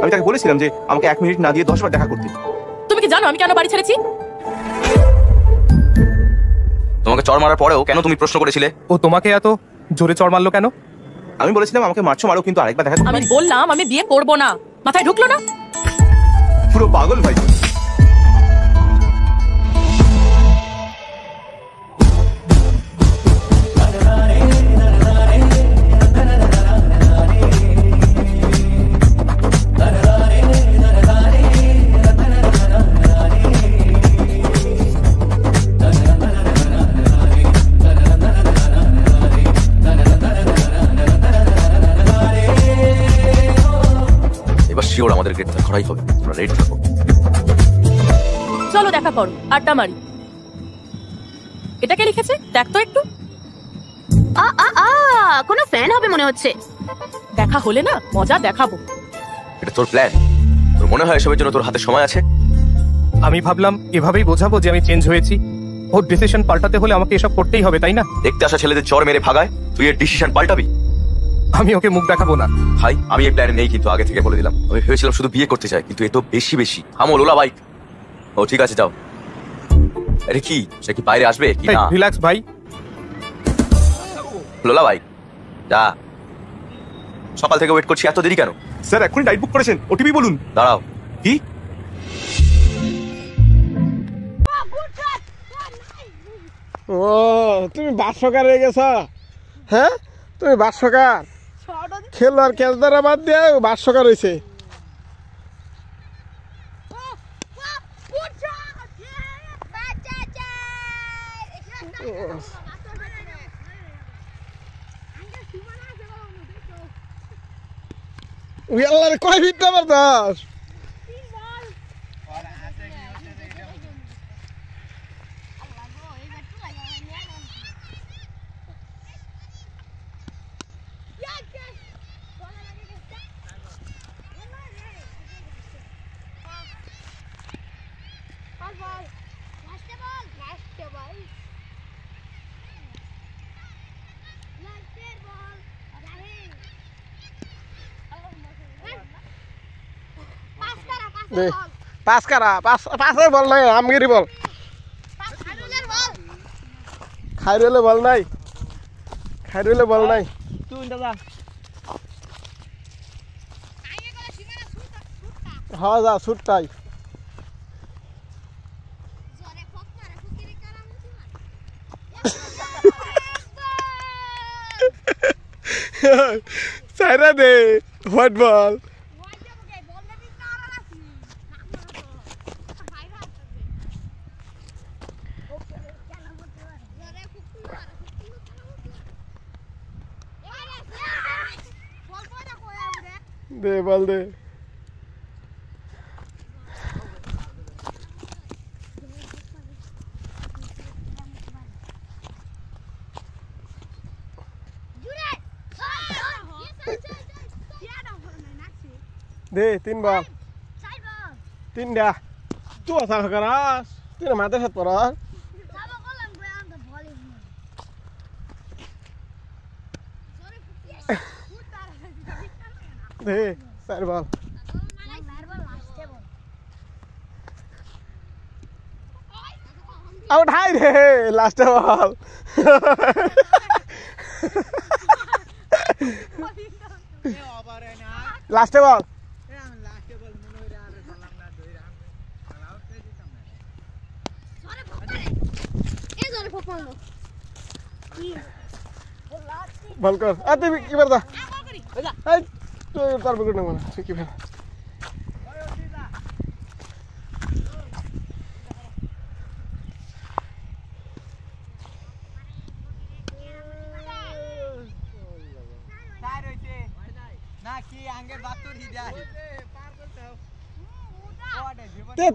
আমি তাকে বলেছিলাম যে আমাকে 1 মিনিট না দিয়ে 10 বার দেখা করতে। তুমি কি জানো আমি কেন বাড়ি ছেড়েছি? তোমাকে চড় মারার পরেও কেন তুমি প্রশ্ন করেছিলে? ও তোমাকে এত জোরে চড় মারলো কেন? আমি বলেছিলাম আমাকে মারছো মারো, কিন্তু আরেকবার দেখা আমি বললাম আমি বিয়ে করব না। মাথায় ঢুকলো না? পুরো পাগল ভাই। এবার শিওর আমাদের গ্রেপ্তার করাই হবে। তোমরা রেডি থাকো। চলো দেখা করো, আড্ডা মারি। এটাকে লিখেছে দেখ তো একটু। কোনো ফ্যান হবে মনে হচ্ছে। দেখা হলে না মজা দেখাবো। এটা তোর প্ল্যান? তোর মনে হয় এসবের জন্য তোর হাতে সময় আছে? আমি ভাবলাম এভাবেই বোঝাবো যে আমি চেঞ্জ হয়েছি। ওর ডিসিশন পাল্টাতে হলে আমাকে এসব করতেই হবে, তাই না? দেখতে আসা ছেলেদের চড় মেরে ভাগায় তুই এর ডিসিশন পাল্টাবি? আমি ওকে মুখ দেখাবো না। ভাই আমি এই প্ল্যানে নেই, কিন্তু আগে থেকে বলে দিলাম। আমি ভেবেছিলাম শুধু বিয়ে করতে চাই, কিন্তু এ তো বেশি বেশি। আমল ওলা বাইক। ও ঠিক আছে, যাও। আরে কি, সে কি বাইরে আসবে কি না? রিল্যাক্স ভাই। লোলা ভাই যা, সকাল থেকে ওয়েট করছি, এত দেরি কেন? স্যার এখনই ডাইট বুক করেছেন, ওটিপি বলুন। দাঁড়াও। কি? ও তুমি বাসকার হয়ে গেছ? হ্যাঁ তুমি বাসকার খেলো আর ক্যাচ দ্বারা বাদ দিয়ে বাসকার হয়েছে। আল্লাহরে কয় ফিট নাম্বার 10 দে পাস করা পাসের বল নাই আমগিরি বল খাইরুলে বল নাই তুই দাদা হ্যাঁ যা ছুটটাই সাইরা দে হোয়াইট বল দে বল দে দে 3 বল 3টা তুই আসা করাস তুই মাথা সাত পড়াস দে 4 বল আউট হাই রে লাস্ট বল লাস্ট বল বল কর তুই কি করতা এই তুই তার বিকেট নেব না ঠিক আছে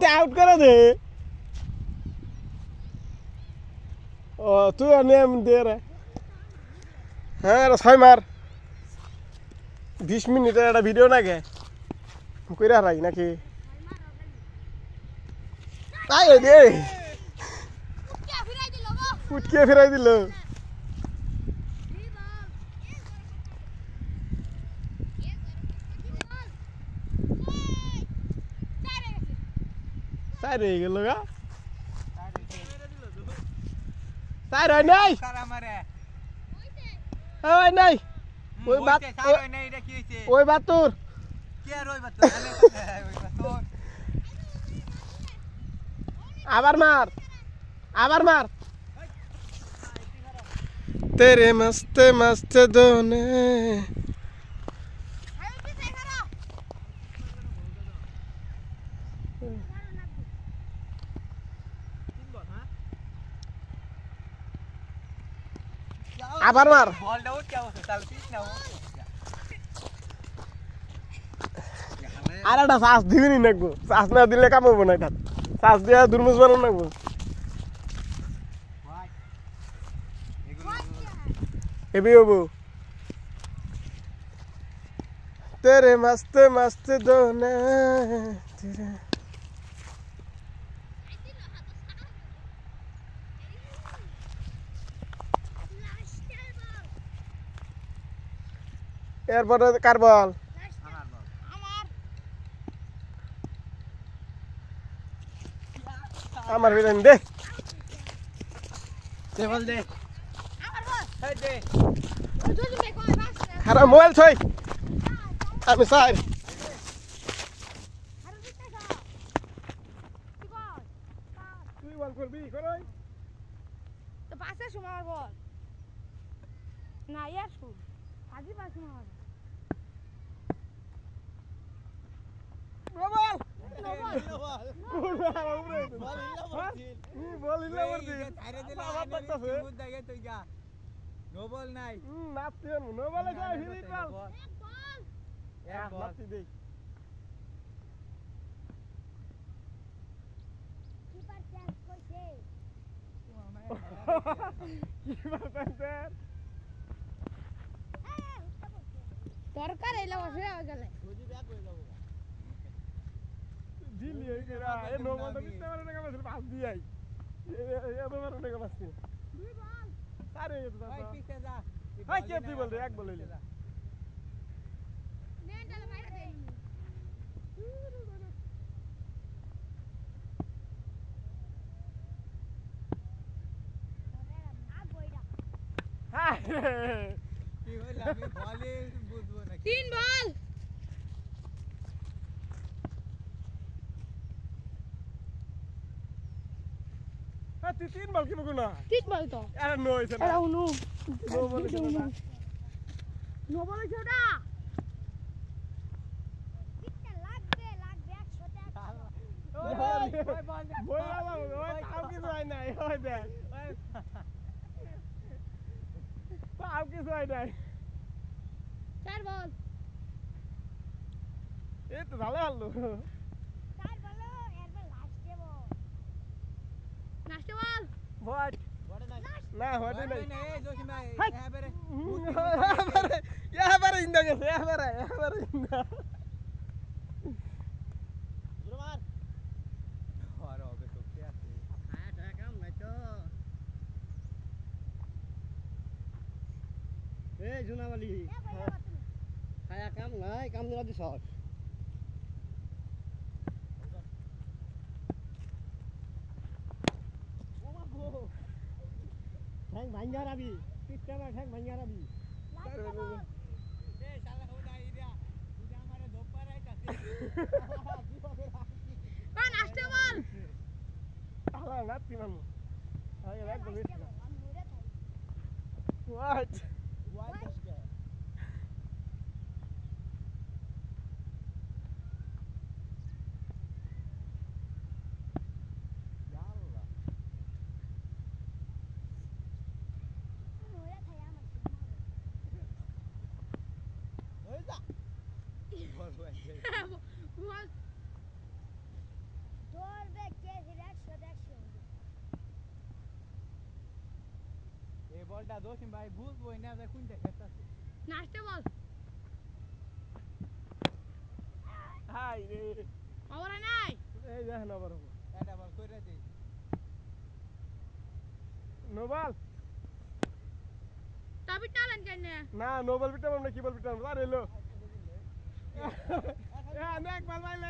তে আউট করে দে ও তুই নেম দে রে হ্যাঁ রে 6 মার 20 মিনিটের একটা ভিডিও নাকি কইরা রাই নাকি তাই দে উঠকে ফিরাই দিল সাইড হয়ে গেল গা সাইড হয় নাই ওই নাই ওই বাত ওই বাতুর আবার মার तेरे मस्त मस्त दोने আবার মার বলটা উঠ কেমন তাহলে পিছ নাও আর একটা শ্বাস দিবি নাকবো শ্বাস না দিলে কাম হবো না এটা শ্বাস দিয়া দুর্মুজ বানানো নাকবো এবি হবো तेरे मस्त मस्त दोने तेरे এরপরে কার বল আমার বিলেন দে বল দে খারাপ মোবাইল ছয় আমি সাইড তুই বল করবি করই তো পাশে সময় বল না ইয়ার শুন আজি পাশে মার বল বলিলা বলছি আবার দেখতাছে নোবল নাই নাপতে নোবলে যায় ফিরি বল নাপতি দেই কিপার চেঞ্জ করছে কি বাতাছে দরকার এলো বসে গেলে দিলি এই গেরা এ নোবলটা দিতে পারে না কেন পাস দি আই এ এবার না কেন পাস দুই বল আরে এ তো ভাই পিছে যা হাই কে তুই বল রে এক বল লইলি নেন ডালে মাইরা দেই হাই কি হইল আমি বলে বুঝবো না তিন বল হ্যাঁ তুই তিন বল কি বকু না তিন বল তো আরে নো হইছে না এরা উনু নো বলেছে না নো বলে ছোটা কিটা লাগবে 100 টাকা ওই বল বল ওই তাও কিছু হয় নাই ওই দেখ তাও কিছু হয় নাই চার বল এই তো ভালো হলো চার বল এরপর লাস্টে বল লাস্টে বল হোয়াট বড় না না হোয়াট নাই না এই জোশি ভাই এবারে এবারে ইন্দা গেছে এবারে ইন্দা জুরমার আর হবে তো কি আছে হ্যাঁ টাকা কাম নাই তো এ জুনাবালি খায়া কাম নাই কাম দিলা দিছ ঠ্যাং ভাঙ্গা রাবি পিটটা ঠ্যাং ভাঙ্গা রাবি এ শালা হোদা ইরা তুই আমারে ধোপা রাইতাছিস কোন লাস্টে বল তাহলে নাতি মামু আরে এক বল আমি মুড়ে থাই হোয়াট ওয়াইতাসকে ইয়াল্লা মুড়ে থাই আমার ওই যা বল বল বল ধরবে কে 100 এই বলটা জোশি ভাই বুঝবই না যে কোনটা খেতাছে লাস্টে বল হাই রে ওরা নাই এই দেখ না বড় এটা বল কইরা দে নোবাল তবে টালেন কেন না নোবেল বিটা আমরা কি বল বিটা আরে লো এক বল বাইলে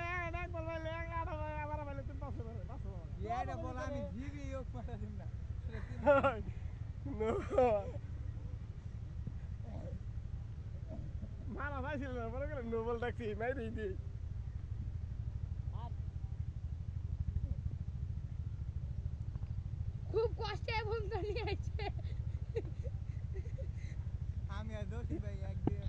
আবার বাইলে তুমি পাস এটা বল আমি জিবি ইয়োগ পাঠা দিম না নো মারা ভাইছিল না বড় করে নোবেল ডাকছি নাই দিই খুব কষ্টে এবং নিয়ে আছে আমি আর জোশি ভাই এক দিয়ে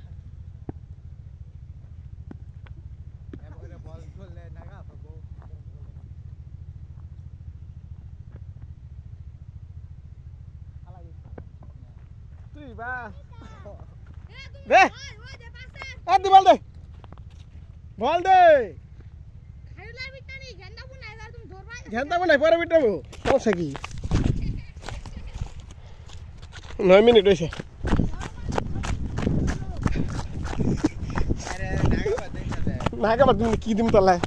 এবারে বল করলে নাগা পাবো তুই বা দে ওই দে পাশে এ দি বল দে খাইলা বিটানি গেন্দা বুনা এবার তুমি ধরবা ঘেন্টা কোন পরে বিটাবো সমস্যা কি 9 মিনিট হইছে আরে নাগা পাতে না নাগা বাদ তুমি কি দিম তলায়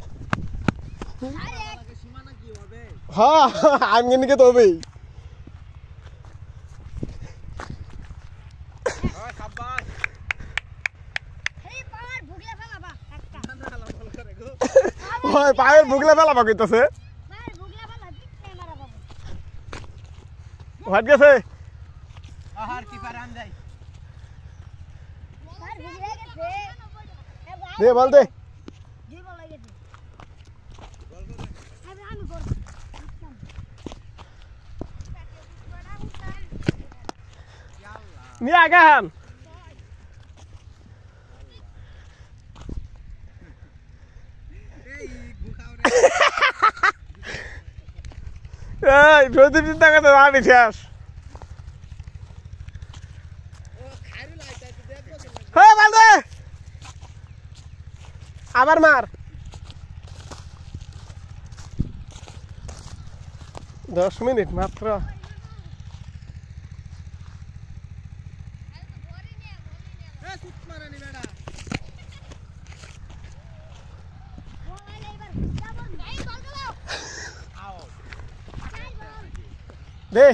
আরে সীমানা কি হবে হ্যাঁ আমি নিকে তো হবেই ওই সাব্বাস এই পাওয়ার ভুগলে ফেলাবা একটা নালা বল করে গো ওই পায়ের ভুগলে ফেলা কইতাছে পাওয়ার ভুগলে ফেলা দিতে মারা বাবু হাট গেছে আহার কি পারান যাই পাওয়ার ভুগলে গেছে দে বল দে দুই বল গেছে আমি আমি করব নিয়ে আগান এই গুখাও রে এই প্রদীপ চিন্তা করতে আমি শেষ হ্যাঁ মার দে আবার মার 10 মিনিট মাত্র দে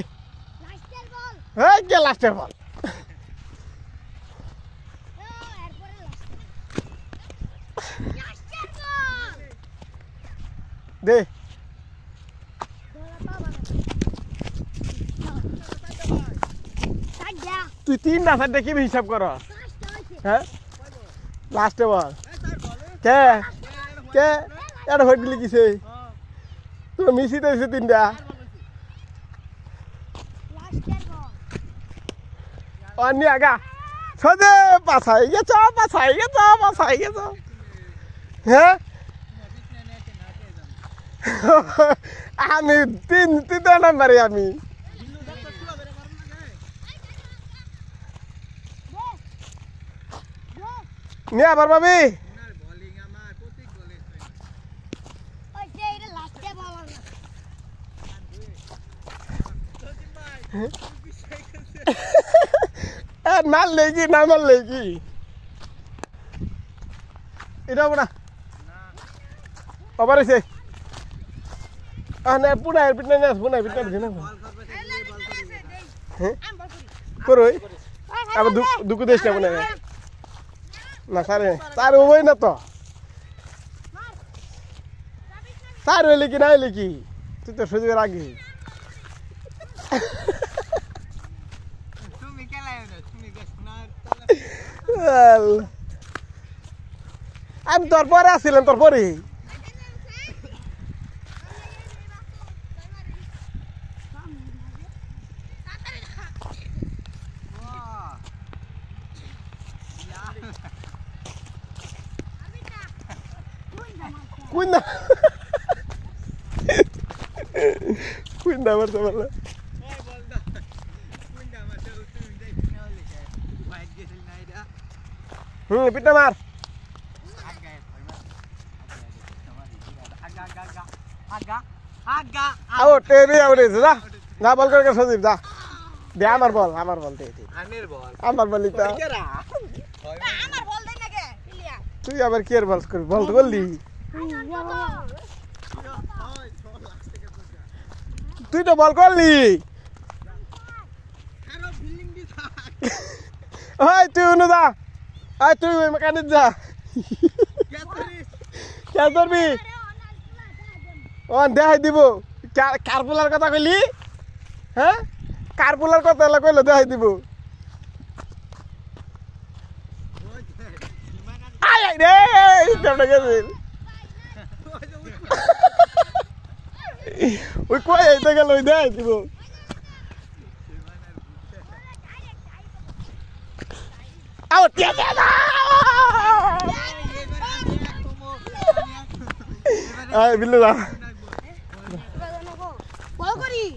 হ্যাঁ কে লাস্টের বল দে তুই 3টা 4টা কি হিসাব কর হ্যাঁ লাস্টে বল কে কে এটা হয়ে দিলি কিসে তুই মিশিতে দিছে 3টা অন্য আগা সোজে পাছাই গেছ হ্যাঁ আমি 3 নাম্বারে আমি নে আবার ভাবি মারলে কি না মারলে কি এটা না আবার এসে পুনাই পিটনা নিয়ে আসবো না পিটনা দিছে না হ্যাঁ করোই আবার দুঃখ দেশ না মনে না সারে তার ওই না তো তার হইলে কি না হইলে কি তুই তো সুযোগের আগে আমি তোর পরে আসছিলাম তোর পরে Cuida. Cuida, Marta, Marta. Pita mar. Out, out is da. Na ball kar ke Sandeep da. De amar ball de. Aner ball. Amar ball ita. Amar ball de na ke. তুই আবার কি এর বল কর বল তো বললি তুই তো বল করলি ওই তুই অনুদা আয় তুই ওই মেকানিক যা কে করবি ও দেখাই দিব কারপুলার কথা কইলি হ্যাঁ কারপুলার কথা কইলো দেখাই দিব Ay, ay, ¿qué gel. Uy, ¿cuál es? Tengo la idea, tipo. ¡Ah, tiene! Ay, bilulah. ¿Puedo correr?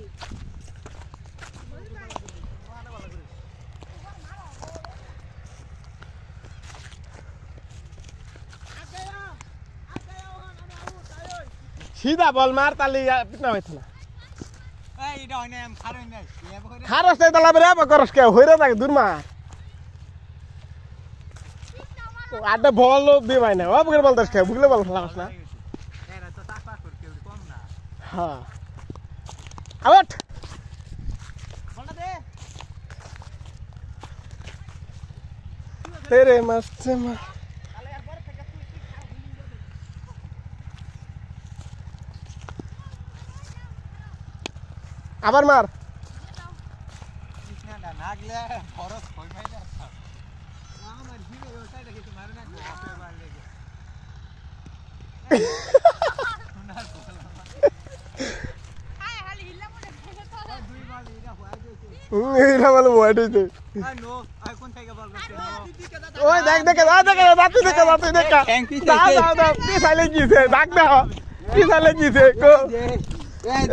सीधा बॉल मार ताली पिटना होइछ ना ए इडा होइने हम खारइ नै खारस नै तला बरे बकरस के होइरा ताके दूर मार आडे बॉल दे भाइ ना अब बॉल दस के बुगले बॉल खलास ना एरा तो ताक पास कर के कम ना हां आउट बॉल दे तेरे मस्त में আবার মার কৃষ্ণা নাগলে ফরস কইমাই না আমার হিরো ওটাই দেখি তোমার না আপে মার লেগে সোনার বল আয় হালি হিল্লা মনে তো দুই বল এরা হয়ে গেছে এরা বল হয়ে গেছে আই নো আই কোন থেকে বল করতে নো ওই দেখ দেখ দাঁত দেখ পিছালে গিয়েছে ডাক দাও পিছালে গিয়েছে কো হ্যাঁ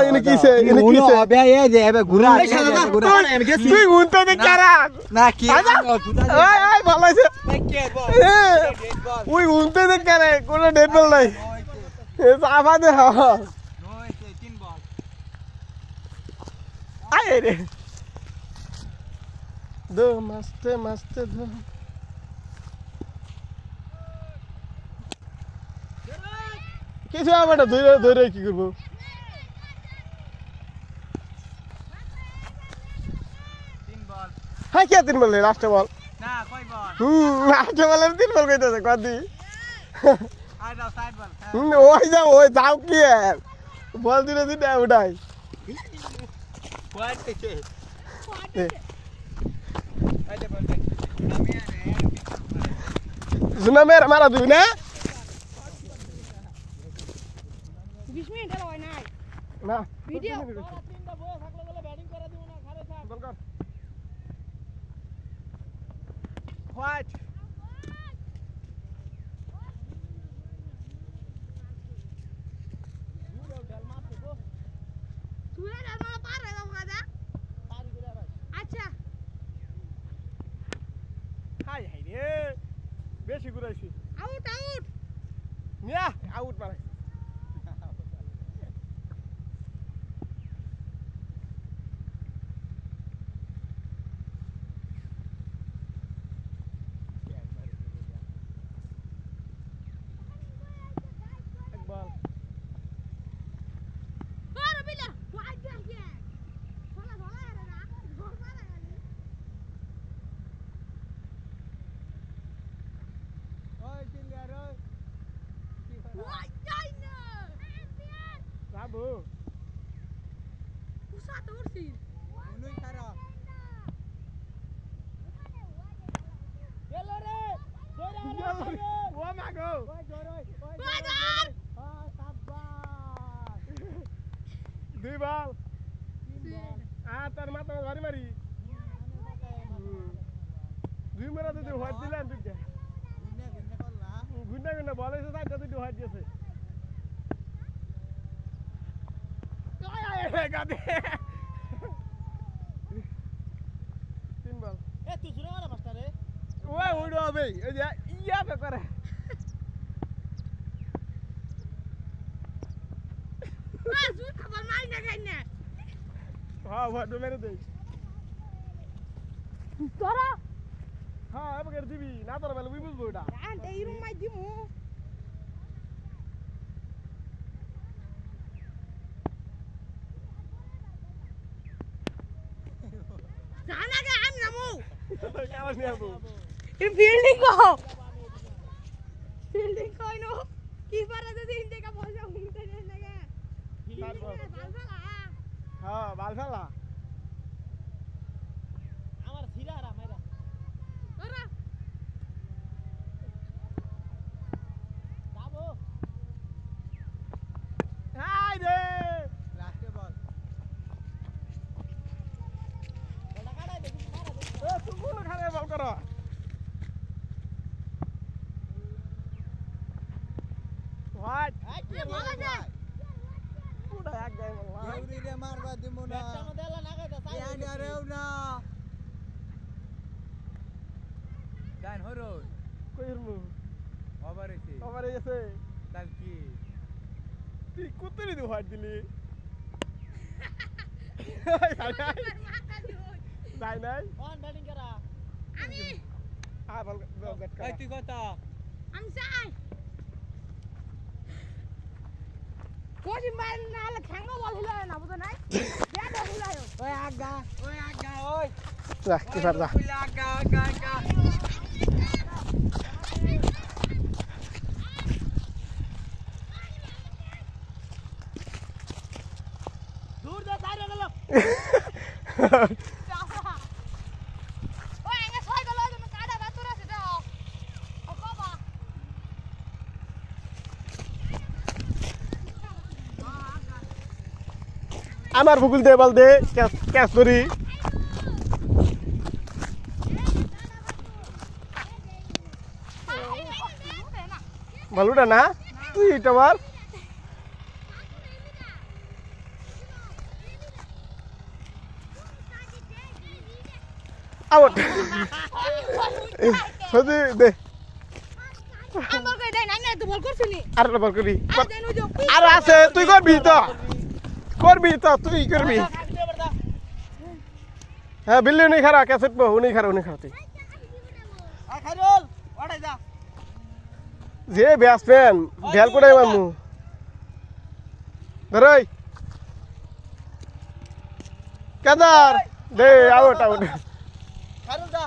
এনে কিছে ঘুরা তুই উনতে দে কারা না কি ওই ভালো আছে ওই উনতে দে কারা কোন ডেড বল নাই সাফা দে আয় রে দো মস্তে মস্তে দো কিছু আবার ধরে ধরে কি করবো হ্যাঁ কে 3 বল লাস্টে বল না কই বল লাস্টে বল 3 বল কইতেছে কদি আর দাও সাইড বল ওই যাও কি আর বল দিলে দিটা উঠাই কোয়াট থেকে আইতে বল सुना मेरा मारा तू ना 20 মিনিট হলো হয় নাই না ভিডিও তিনটা বল থাকলে বলে ব্যাটিং করে দিব না ঘরে থাক বল কর হোয়াইট তুই আর মারা পার হয়ে যাবো গাদা আচ্ছা হাই হাই রে বেশি ঘুরাইছি আউট আউট নিয়া আউট মারে বল আরে বিলা ওয়াইড গেম কে ধরা ধরা রে না ধরা রে ওই চিল্লার ওই ওয়াইড যাই না বাবু উসা তো উঠছি উনুই খারাপ গেল রে ও মাগো ওই জরই ওই বাজার হ্যাঁ সাব্বাস দুই বল তার মাথা ধরে মারি দুই মারা তো হোয়াইট দিলেন দুইটা গুন্ডা গুন্ডা বল এসে তাই দুইটা হোয়াইট দিয়েছে গাদে 3 বল এ তুই জুরে মারা মাস্টার রে ওই উড়ো হবে এই যে ইয়া বে করে জুর খবর মাই না গাই না হ্যাঁ হোয়াইট মেরে দেই তোরা হ্যাঁ এবার করে দিবি না তোরা বলে বুঝবো এটা আন্তে এই রুম মাই দিমু জানা গে আমি নামু কাজ নিয়ে আসবো ফিল্ডিং কো ফিল্ডিং কই নো কিপার যদি ইনতে কা বল যাও উনতে না গে ফিল্ডিং করে ভাল ভালা হ্যাঁ বাল ফেলা আমার সিরারা মাইরা তোরা যাবো হাই রে লাস্টে বল বলটা কাটাই দেখি মারা দে এ তুই কোন খানে বল করো হোয়াইট আই কি বলা যায় পুরা এক গায় বল দেউরি রে মারবা দিমু না ব্যাটটা মধ্যে এলা না গাইতা সাইড ইয়া রেও না গান হরো কইর মু ওভার এসে আবার এসে তাল কি তুই কুত্তরি দি হোয়াইট দিলি যাই নাই অন ব্যাটিং করা আমি হ্যাঁ বল ব্যাট কর এই তুই কত আমি চাই কোজি মান নালে খাঙ্গো বল হিলা না বুঝো নাই ব্যাট হিলায়ো ওই আগা ওই যা কি পার যা ওই আগা দূর দে সাইড গেল ওই এনে ছয় গেল তুমি কাডা বাতুরা সেটা ও কবা আমার ভুকুল দে বল দে ক্যাচ করি বলুটা না তুই এটা বল আউট সজি দে আমার কই দেই নাই না তো বল করছিনি আর বল করি আর দেন ওই যে আর আছে তুই করবি তো তুই করবি হ্যাঁ বিল্লি উনি খারা ক্যাসেট পো উনি খারা তুই খাইরুল ওড়াই যা যে ব্যাটসম্যান ঢেল করে মামু ধরই কাদার দে আউট খাইরুল যা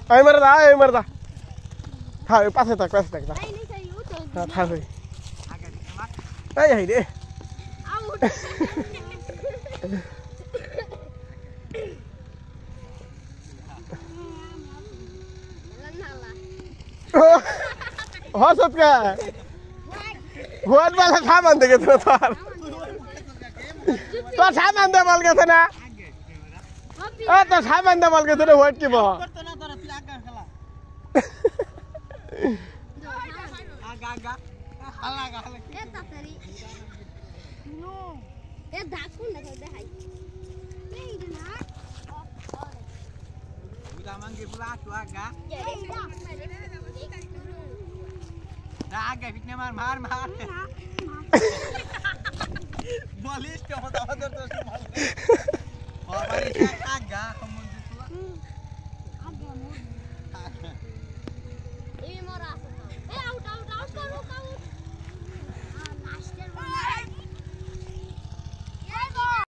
এই মারদা হ্যাঁ পাশে থাক যা হ্যাঁ থাক এই রে হসত কে হুয়ার বেলা সামান দেখে তো তোর সামান দে বল গেছে না তোর সামান দে বল গেছে না হুয়ার কি বল করতে না তোরা তুই আগা খেলা আগা হালা এ তাড়াতাড়ি নো এ দাকুন না দেখাই এই না বুলা মাঙ্গে বুলা তো আগা আগা ফিটনে মার বলিস তো আমাদের তো মার বাবা রে আগা